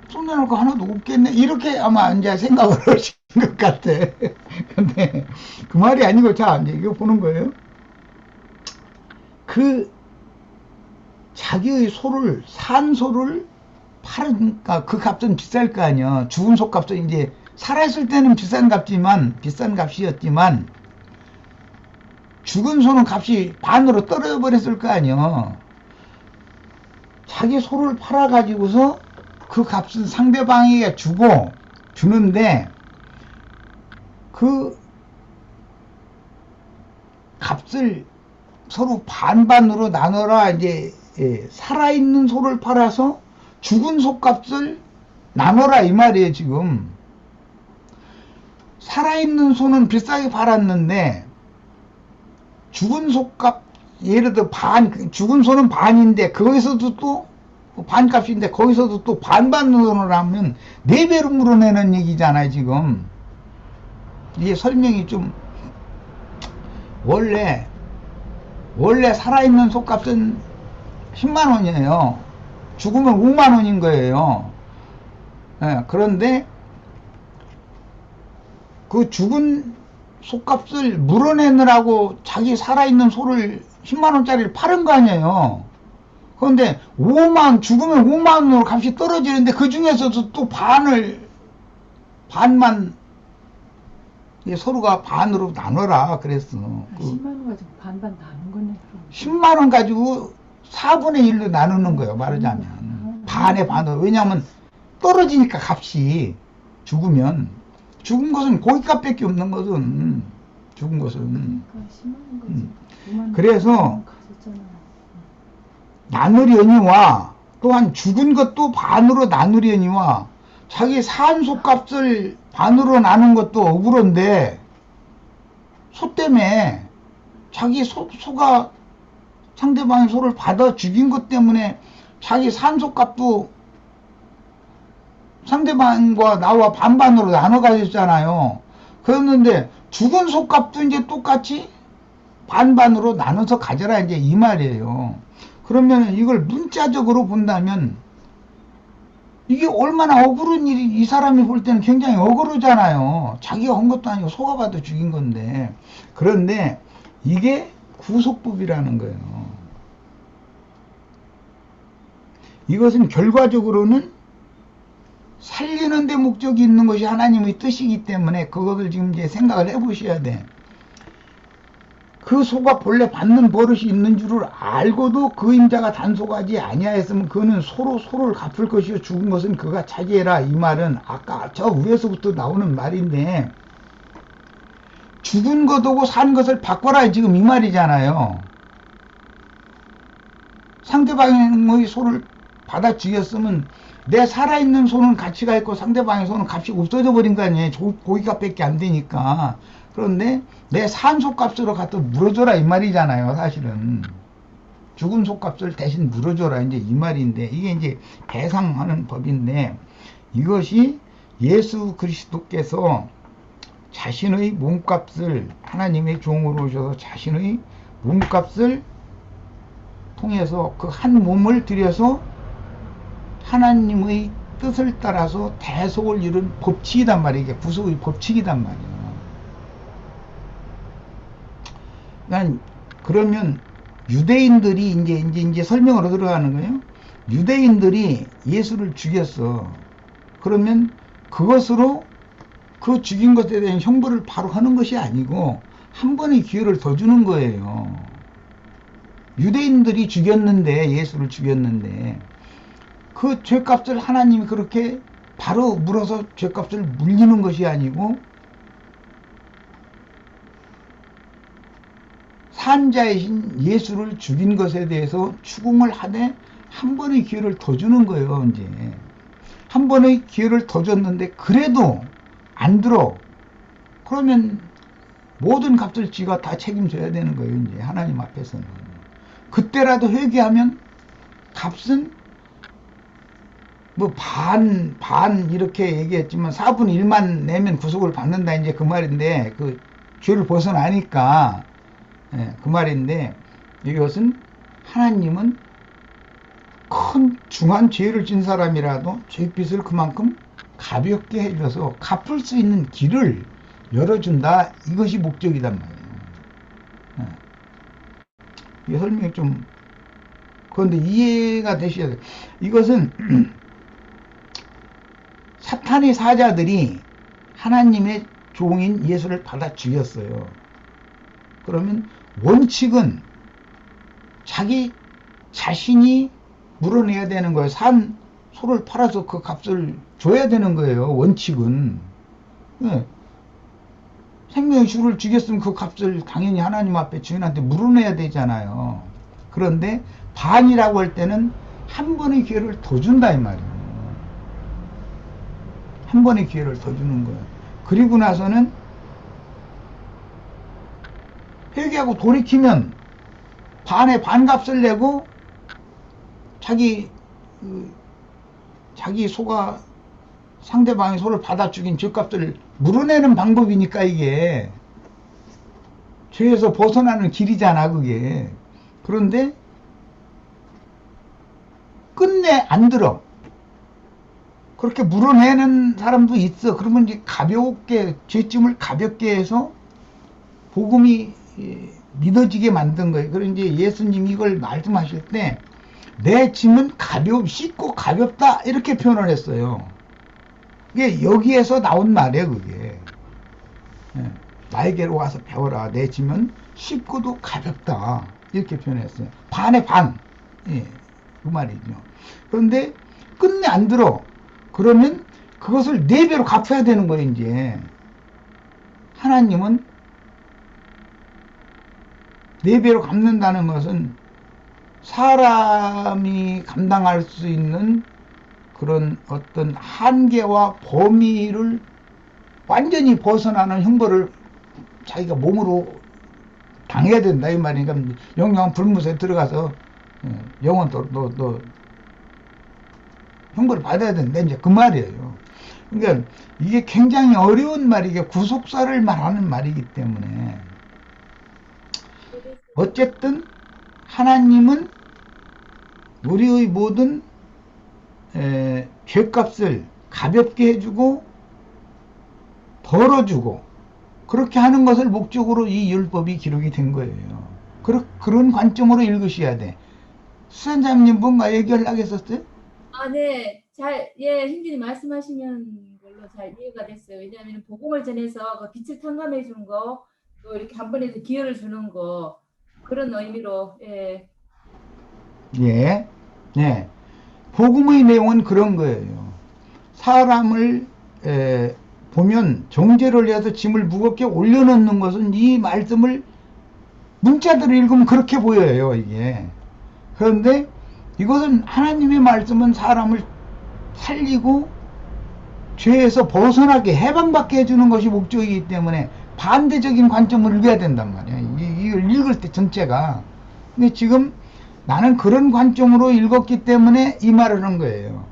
손해날 거 하나도 없겠네. 이렇게 아마 이제 생각을 하신 것 같아. 근데 그 말이 아니고, 자, 이제 이거 보는 거예요. 자기의 소를, 산 소를 팔으니까 그 값은 비쌀 거 아니야. 죽은 소 값은 이제 살아있을 때는 비싼 값이었지만 죽은 소는 값이 반으로 떨어져 버렸을 거 아니야. 자기 소를 팔아가지고서 그 값은 상대방에게 주는데 그 값을 서로 반반으로 나눠라. 이제 살아있는 소를 팔아서 죽은 소 값을 나눠라 이 말이에요. 지금 살아있는 소는 비싸게 팔았는데 죽은 소 값, 예를 들어 죽은 소는 반인데 거기서도 또 반값인데 거기서도 또 반반으로 하면 4배로 물어내는 얘기잖아요. 지금 이게 설명이 좀, 원래 살아있는 소값은 10만 원이에요. 죽으면 5만 원인 거예요. 그런데 그 죽은 소값을 물어내느라고 자기 살아있는 소를 10만 원짜리를 팔은 거 아니에요. 그런데 죽으면 5만 원으로 값이 떨어지는데 그 중에서도 또 반만 서로가 반으로 나눠라 그랬어. 10만 원 가지고 반반 나눈 거네. 그럼. 10만 원 가지고 4분의 1로 나누는 거예요. 말하자면 반의 반으로. 왜냐하면 떨어지니까 값이, 죽은 것은 고깃값밖에 없는 것은, 죽은 것은. 그러니까 10만 원 가지고 5만 원 그래서 가졌잖아. 나누려니와 또한 죽은 것도 반으로 나누려니와 자기 산 소값을 반으로 나눈 것도 억울한데 소 때문에 자기 소가 상대방의 소를 받아 죽인 것 때문에 자기 산 소값도 상대방과 나와 반반으로 나눠 가졌잖아요. 그랬는데 죽은 소값도 이제 똑같이 반반으로 나눠서 가져라 이제 이 말이에요. 그러면 이걸 문자적으로 본다면 이게 얼마나 억울한 일이, 이 사람이 볼 때는 굉장히 억울하잖아요. 자기가 한 것도 아니고 소가 봐도 죽인 건데. 그런데 이게 구속법이라는 거예요. 이것은 결과적으로는 살리는 데 목적이 있는 것이 하나님의 뜻이기 때문에 그것을 지금 이제 생각을 해 보셔야 돼. 그 소가 본래 받는 버릇이 있는 줄을 알고도 그 임자가 단속하지 아니하였으면 그는 소를 갚을 것이요 죽은 것은 그가 차지해라. 이 말은 아까 저 위에서부터 나오는 말인데, 죽은 것하고 산 것을 바꿔라 지금 이 말이잖아요. 상대방의 손을 받아 죽였으면 내 살아있는 손은 가치가 있고 상대방의 손은 값이 없어져 버린 거 아니에요. 고기값밖에 안 되니까. 그런데 내 산 속값으로 갖다 물어줘라 이 말이잖아요. 사실은 죽은 속값을 대신 물어줘라 이제 이 말인데, 이게 이제 배상하는 법인데, 이것이 예수 그리스도께서 자신의 몸값을, 하나님의 종으로 오셔서 자신의 몸값을 통해서 그 한 몸을 들여서 하나님의 뜻을 따라서 대속을 이룬 법칙이단 말이에요. 이게 구속의 법칙이단 말이에요. 그러면 유대인들이 이제 설명으로 들어가는 거예요. 유대인들이 예수를 죽였어. 그러면 그것으로 그 죽인 것에 대한 형벌을 바로 하는 것이 아니고 한 번의 기회를 더 주는 거예요. 유대인들이 죽였는데, 예수를 죽였는데 그 죄값을 하나님이 그렇게 바로 물어서 죄값을 물리는 것이 아니고 산자이신 예수를 죽인 것에 대해서 추궁을 하되 한 번의 기회를 더 주는 거예요. 이제 한 번의 기회를 더 줬는데 그래도 안 들어. 그러면 모든 값을 지가 다 책임져야 되는 거예요. 이제 하나님 앞에서는. 그때라도 회개하면 값은 뭐 반 이렇게 얘기했지만 4분의 1만 내면 구속을 받는다 이제 그 말인데, 그 죄를 벗어나니까 그 말인데, 이것은 하나님은 큰 중한 죄를 진 사람이라도 죄빚을 그만큼 가볍게 해줘서 갚을 수 있는 길을 열어준다, 이것이 목적이단 말이에요. 이 설명이 좀 그런데 이해가 되셔야 돼요. 이것은 사탄의 사자들이 하나님의 종인 예수를 받아 죽였어요. 그러면 원칙은 자기 자신이 물어내야 되는 거예요. 산 소를 팔아서 그 값을 줘야 되는 거예요. 원칙은. 생명의 주를 죽였으면 그 값을 당연히 하나님 앞에 주인한테 물어내야 되잖아요. 그런데 반이라고 할 때는 한 번의 기회를 더 준다 이 말이에요. 한 번의 기회를 더 주는 거예요. 그리고 나서는 회개하고 돌이키면 반의 반값을 내고 자기 소가 상대방의 소를 받아 죽인 죄값을 물어내는 방법이니까, 이게 죄에서 벗어나는 길이잖아 그게. 그런데 끝내 안 들어. 그렇게 물어내는 사람도 있어. 그러면 이제 가볍게, 죄짐을 가볍게 해서 복음이 믿어지게 만든 거예요. 그래서 이제 예수님이 이걸 말씀하실 때 내 짐은 씻고 가볍다 이렇게 표현을 했어요. 이게 여기에서 나온 말이에요. 그게 나에게로 와서 배워라. 내 짐은 쉽고도 가볍다 이렇게 표현했어요. 반의 반, 그 말이죠. 그런데 끝내 안 들어. 그러면 그것을 4배로 갚아야 되는 거예요. 이제 하나님은 4배로 갚는다는 것은 사람이 감당할 수 있는 그런 어떤 한계와 범위를 완전히 벗어나는 형벌을 자기가 몸으로 당해야 된다 이 말이니까, 영영 불못에 들어가서 영원토록 너 형벌을 받아야 된다 이제 그 말이에요. 그러니까 이게 굉장히 어려운 말이, 이게 구속사를 말하는 말이기 때문에 어쨌든 하나님은 우리의 모든 죄값을 가볍게 해주고 덜어주고 그렇게 하는 것을 목적으로 이 율법이 기록이 된 거예요. 그런 관점으로 읽으셔야 돼. 수산자님 뭔가 얘기하려고 했었어요? 네. hin주님 말씀하시는 걸로 잘 이해가 됐어요. 왜냐하면 복음을 전해서 그 빛을 탕감해 준 거, 또 이렇게 한 번에 기회를 주는 거, 그런 의미로. 복음의 내용은 그런 거예요. 사람을 보면 정죄를 해서 짐을 무겁게 올려놓는 것은 이 말씀을 문자대로 읽으면 그렇게 보여요, 이게. 그런데 이것은 하나님의 말씀은 사람을 살리고 죄에서 벗어나게 해방받게 해주는 것이 목적이기 때문에 반대적인 관점을 읽어야 된단 말이야. 이걸 읽을 때 전체가. 근데 지금 나는 그런 관점으로 읽었기 때문에 이 말을 한 거예요.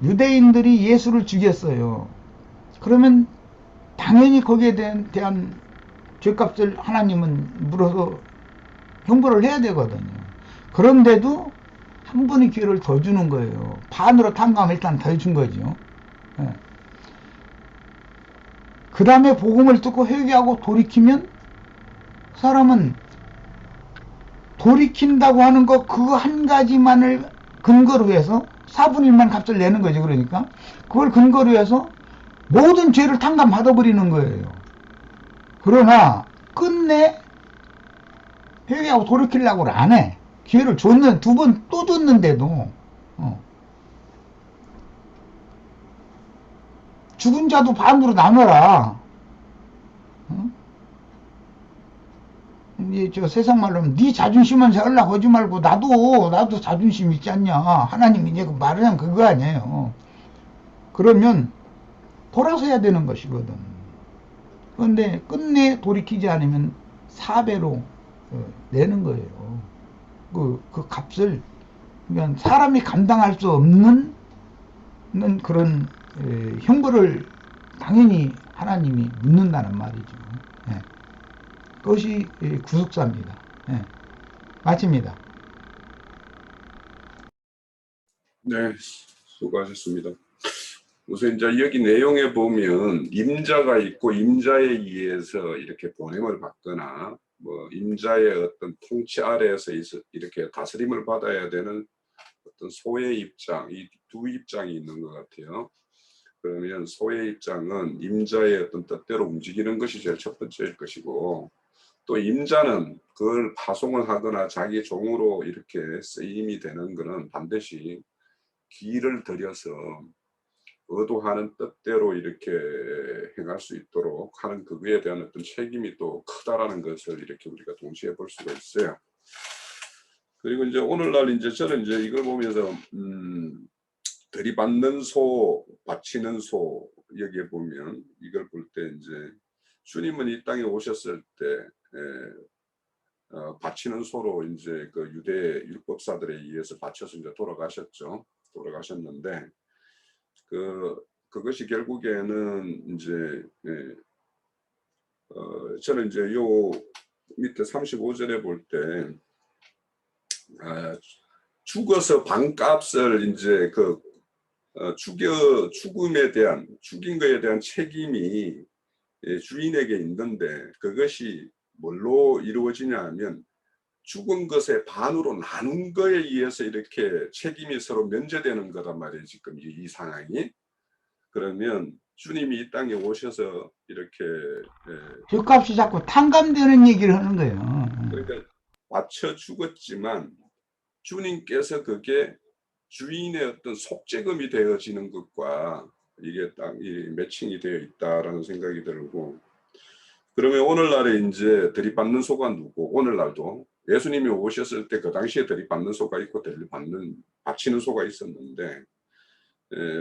유대인들이 예수를 죽였어요. 그러면 당연히 거기에 대한 죄값을 하나님은 물어서 형벌을 해야 되거든요. 그런데도 한 번의 기회를 더 주는 거예요. 반으로 탕감 일단 더 준 거죠. 예. 그 다음에 복음을 듣고 회개하고 돌이키면 사람은 돌이킨다고 하는 거 그거 한 가지만을 근거로 해서 4분의 1만 값을 내는 거죠. 그러니까 그걸 근거로 해서 모든 죄를 탕감받아버리는 거예요. 그러나 끝내 회개하고 돌이키려고 안 해. 기회를 줬는 두 번 또 줬는데도 죽은 자도 반으로 나눠라. 이제 저 세상 말로 하면 네 자존심만 세우려고 하지 말고 나도 자존심 있지 않냐. 하나님이 이제 말하자면 그거 아니에요. 그러면 돌아서야 되는 것이거든. 그런데 끝내 돌이키지 않으면 4배로 내는 거예요. 그 값을. 그러니까 사람이 감당할 수 없는 그런 형벌을 당연히 하나님이 묻는다는 말이죠. 예. 그것이 구속사입니다. 예. 마칩니다. 네, 수고하셨습니다. 우선 이제 여기 내용에 보면 임자가 있고 임자에 의해서 이렇게 보냄을 받거나 뭐 임자의 어떤 통치 아래에서 이렇게 다스림을 받아야 되는 어떤 소의 입장, 이 두 입장이 있는 것 같아요. 그러면 소의 입장은 임자의 어떤 뜻대로 움직이는 것이 제일 첫 번째일 것이고, 또 임자는 그걸 파송을 하거나 자기 종으로 이렇게 쓰임이 되는 것은 반드시 기를 들여서 의도하는 뜻대로 이렇게 행할 수 있도록 하는 그거에 대한 어떤 책임이 또 크다라는 것을 이렇게 우리가 동시에 볼 수가 있어요. 그리고 이제 오늘날 이제 저는 이제 이걸 보면서 들이받는 소, 바치는 소 여기에 보면 이걸 볼 때 이제 주님은 이 땅에 오셨을 때 바치는 소로 이제 그 유대 율법사들에 의해서 바쳐서 이제 돌아가셨는데 그것이 결국에는 이제 저는 이제 요 밑에 35절에 볼 때 죽어서 반값을 이제 죽음에 대한 죽인 것에 대한 책임이 주인에게 있는데 그것이 뭘로 이루어지냐 하면 죽은 것의 반으로 나눈 거에 의해서 이렇게 책임이 서로 면제되는 거란 말이에요. 지금 이 상황이. 그러면 주님이 이 땅에 오셔서 이렇게 죄값이 자꾸 탕감되는 얘기를 하는 거예요. 그러니까 바쳐 죽었지만 주님께서 그게 주인의 어떤 속죄금이 되어지는 것과 이게 딱 이 매칭이 되어 있다라는 생각이 들고, 그러면 오늘날에 이제 들이받는 소가 누구? 오늘날도 예수님이 오셨을 때 그 당시에 들이받는 소가 있고 바치는 소가 있었는데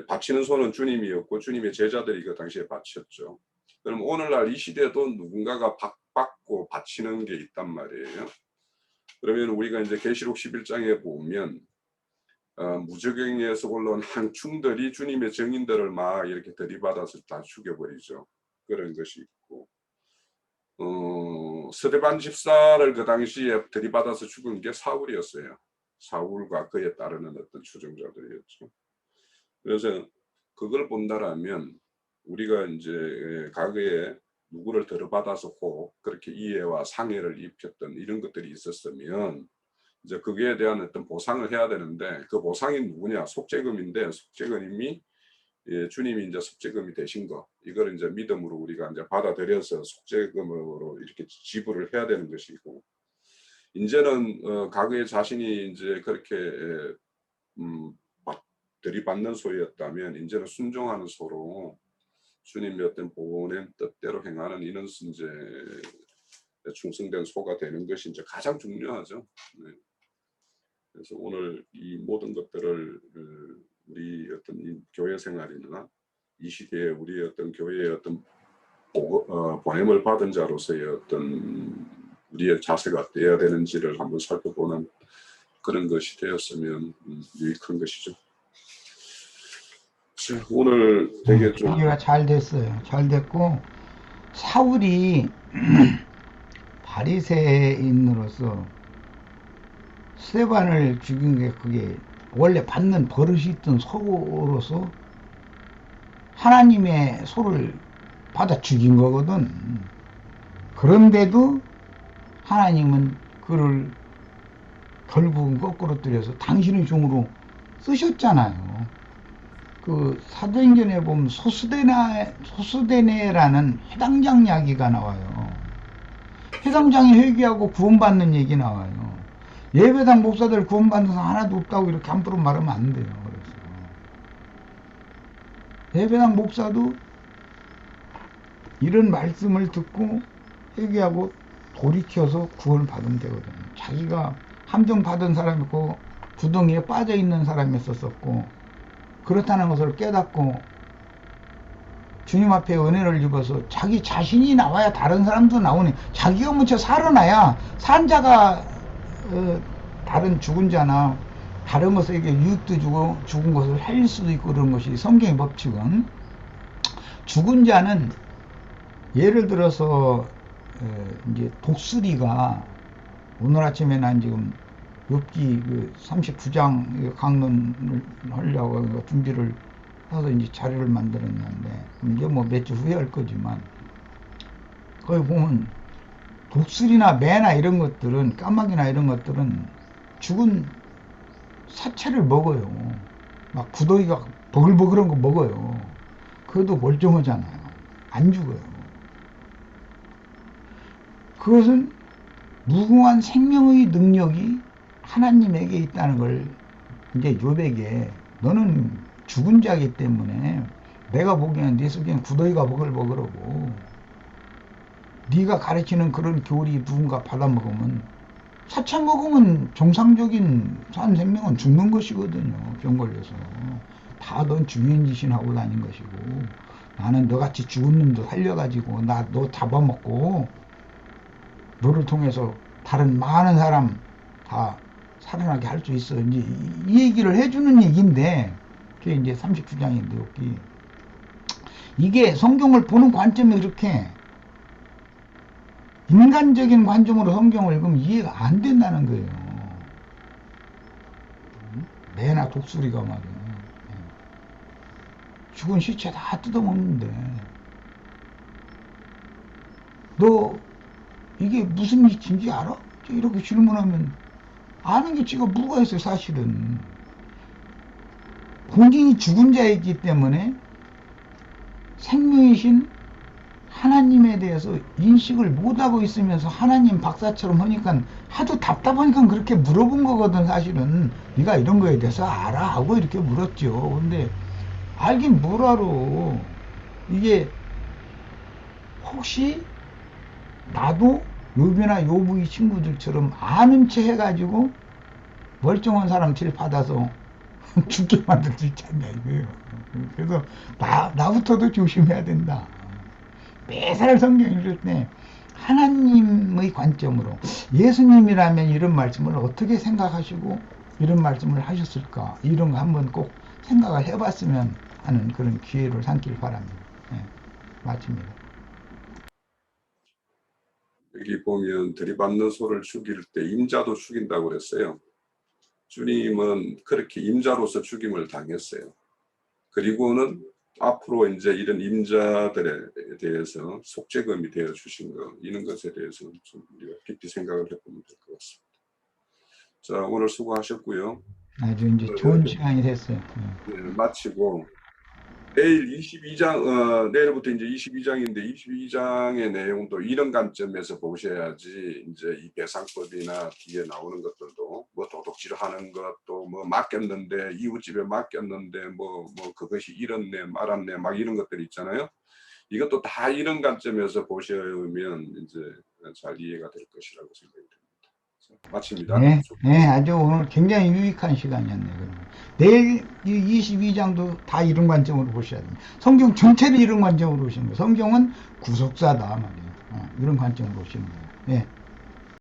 바치는 소는 주님이었고 주님의 제자들이 그 당시에 바쳤죠. 그럼 오늘날 이 시대도 누군가가 받고 바치는 게 있단 말이에요. 그러면 우리가 이제 계시록 11장에 보면 무적행에서 올라온 항충들이 주님의 증인들을 막 이렇게 들이받아서 다 죽여버리죠. 그런 것이 있고, 스데반 집사를 그 당시에 들이받아서 죽은 게 사울이었어요. 사울과 그에 따르는 어떤 추종자들이었죠. 그래서 그걸 본다라면 우리가 이제 과거에 누구를 들어받아서 꼭 그렇게 이해와 상해를 입혔던 이런 것들이 있었으면 이제 거기에 대한 어떤 보상을 해야 되는데 그 보상이 누구냐? 속죄금인데 속죄금이 주님이 이제 속죄금이 되신 거 이걸 이제 믿음으로 우리가 이제 받아들여서 속죄금으로 이렇게 지불을 해야 되는 것이고, 이제는 과거에 자신이 이제 그렇게 들이받는 소였다면 이제는 순종하는 소로 주님의 어떤 복원의 뜻대로 행하는 이런 이제 충성된 소가 되는 것이 이제 가장 중요하죠. 네. 그래서 오늘 이 모든 것들을 우리 어떤 이 교회 생활이나 이 시대에 우리 어떤 교회의 어떤 보냄을 받은 자로서의 어떤 우리의 자세가 어때야 되는지를 한번 살펴보는 그런 것이 되었으면 유익한 것이죠. 자, 오늘 되게 좀 얘기가 잘 됐어요. 잘 됐고 사울이 바리새인으로서 스데반을 죽인 게 그게 원래 받는 버릇이 있던 소로서 하나님의 소를 받아 죽인 거거든. 그런데도 하나님은 그를 결국은 거꾸로 들여서 당신의 종으로 쓰셨잖아요. 그 사도행전에 보면 소스데네라는 해당장 이야기가 나와요. 해당장이 회개하고 구원받는 얘기 나와요. 예배당 목사들 구원받는 사람 하나도 없다고 이렇게 함부로 말하면 안 돼요. 그래서 예배당 목사도 이런 말씀을 듣고 회개하고 돌이켜서 구원을 받으면 되거든요. 자기가 함정 받은 사람이고 구덩이에 빠져 있는 사람이었었고 그렇다는 것을 깨닫고 주님 앞에 은혜를 입어서 자기 자신이 나와야 다른 사람도 나오네. 자기가 먼저 살아나야 산 자가 다른 죽은 자나 다른 것에게 유익도 주고 죽은 것을 살릴 수도 있고 그런 것이 성경의 법칙은. 죽은 자는 예를 들어서 이제 독수리가 오늘 아침에 난 지금 욥기 그 39장 강론을 하려고 준비를 해서 이제 자료를 만들었는데 이제 뭐 몇 주 후에 할 거지만 거기 보면 독수리나 매나 이런 것들은 까마귀나 이런 것들은 죽은 사체를 먹어요. 막 구더기가 버글버글한 거 먹어요. 그것도 멀쩡하잖아요. 안 죽어요. 그것은 무궁한 생명의 능력이 하나님에게 있다는 걸 이제 욥에게 너는 죽은 자이기 때문에 내가 보기에는 네 속에는 구더기가 버글버글하고 네가 가르치는 그런 교리 누군가 받아먹으면 사체 먹으면 정상적인 산 생명은 죽는 것이거든요. 병 걸려서. 다 넌 주인 짓이 하고 다닌 것이고 나는 너같이 죽은 놈도 살려가지고 너 잡아먹고 너를 통해서 다른 많은 사람 다 살아나게 할 수 있어. 이제 이 얘기를 해주는 얘기인데 그게 이제 39장인데 여기 이게 성경을 보는 관점이 이렇게 인간적인 관점으로 성경을 읽으면 이해가 안 된다는 거예요. 매나 독수리가 말이에요. 죽은 시체 다 뜯어먹는데 너 이게 무슨 짓인지 알아? 이렇게 질문하면 아는 게 지가 뭐가 있어요. 사실은 본인이 죽은 자이기 때문에 생명이신 하나님에 대해서 인식을 못하고 있으면서 하나님 박사처럼 하니까 하도 답답하니까 그렇게 물어본 거거든. 사실은 네가 이런 거에 대해서 알아? 하고 이렇게 물었죠. 근데 알긴 뭘 알아. 이게 혹시 나도 욥이나 욥의 친구들처럼 아는 체 해가지고 멀쩡한 사람 질 받아서 죽게 만들 수 있지 않냐 이거예요. 그래서 나부터도 조심해야 된다. 매사를 성경 읽을 때 하나님의 관점으로 예수님이라면 이런 말씀을 어떻게 생각하시고 이런 말씀을 하셨을까 이런 거 한번 꼭 생각을 해봤으면 하는 그런 기회를 삼길 바랍니다. 네, 마칩니다. 여기 보면 들이받는 소를 죽일 때 임자도 죽인다고 그랬어요. 주님은 그렇게 임자로서 죽임을 당했어요. 그리고는 앞으로 이제 이런 임자들에 대해서 속죄금이 되어 주신 것, 이런 것에 대해서 좀 우리가 깊이 생각을 해보면 될 것 같습니다. 자, 오늘 수고하셨고요. 아주 이제 좋은 시간이 됐어요. 네, 마치고 내일 22장, 내일부터 이제 22장인데 22장의 내용도 이런 관점에서 보셔야지 이제 이 배상법이나 뒤에 나오는 것들도 뭐 도둑질하는 것도 뭐 맡겼는데 이웃집에 맡겼는데 뭐 그것이 이렇네 말았네 막 이런 것들이 있잖아요. 이것도 다 이런 관점에서 보시면 이제 잘 이해가 될 것이라고 생각이 됩니다. 자, 마칩니다. 네, 네, 아주 오늘 굉장히 유익한 시간이었네요. 그러면. 내일 이 22장도 다 이런 관점으로 보셔야 됩니다. 성경 전체를 이런 관점으로 보시는 거예요. 성경은 구속사다 말이에요. 이런 관점으로 보시는 거예요. 네.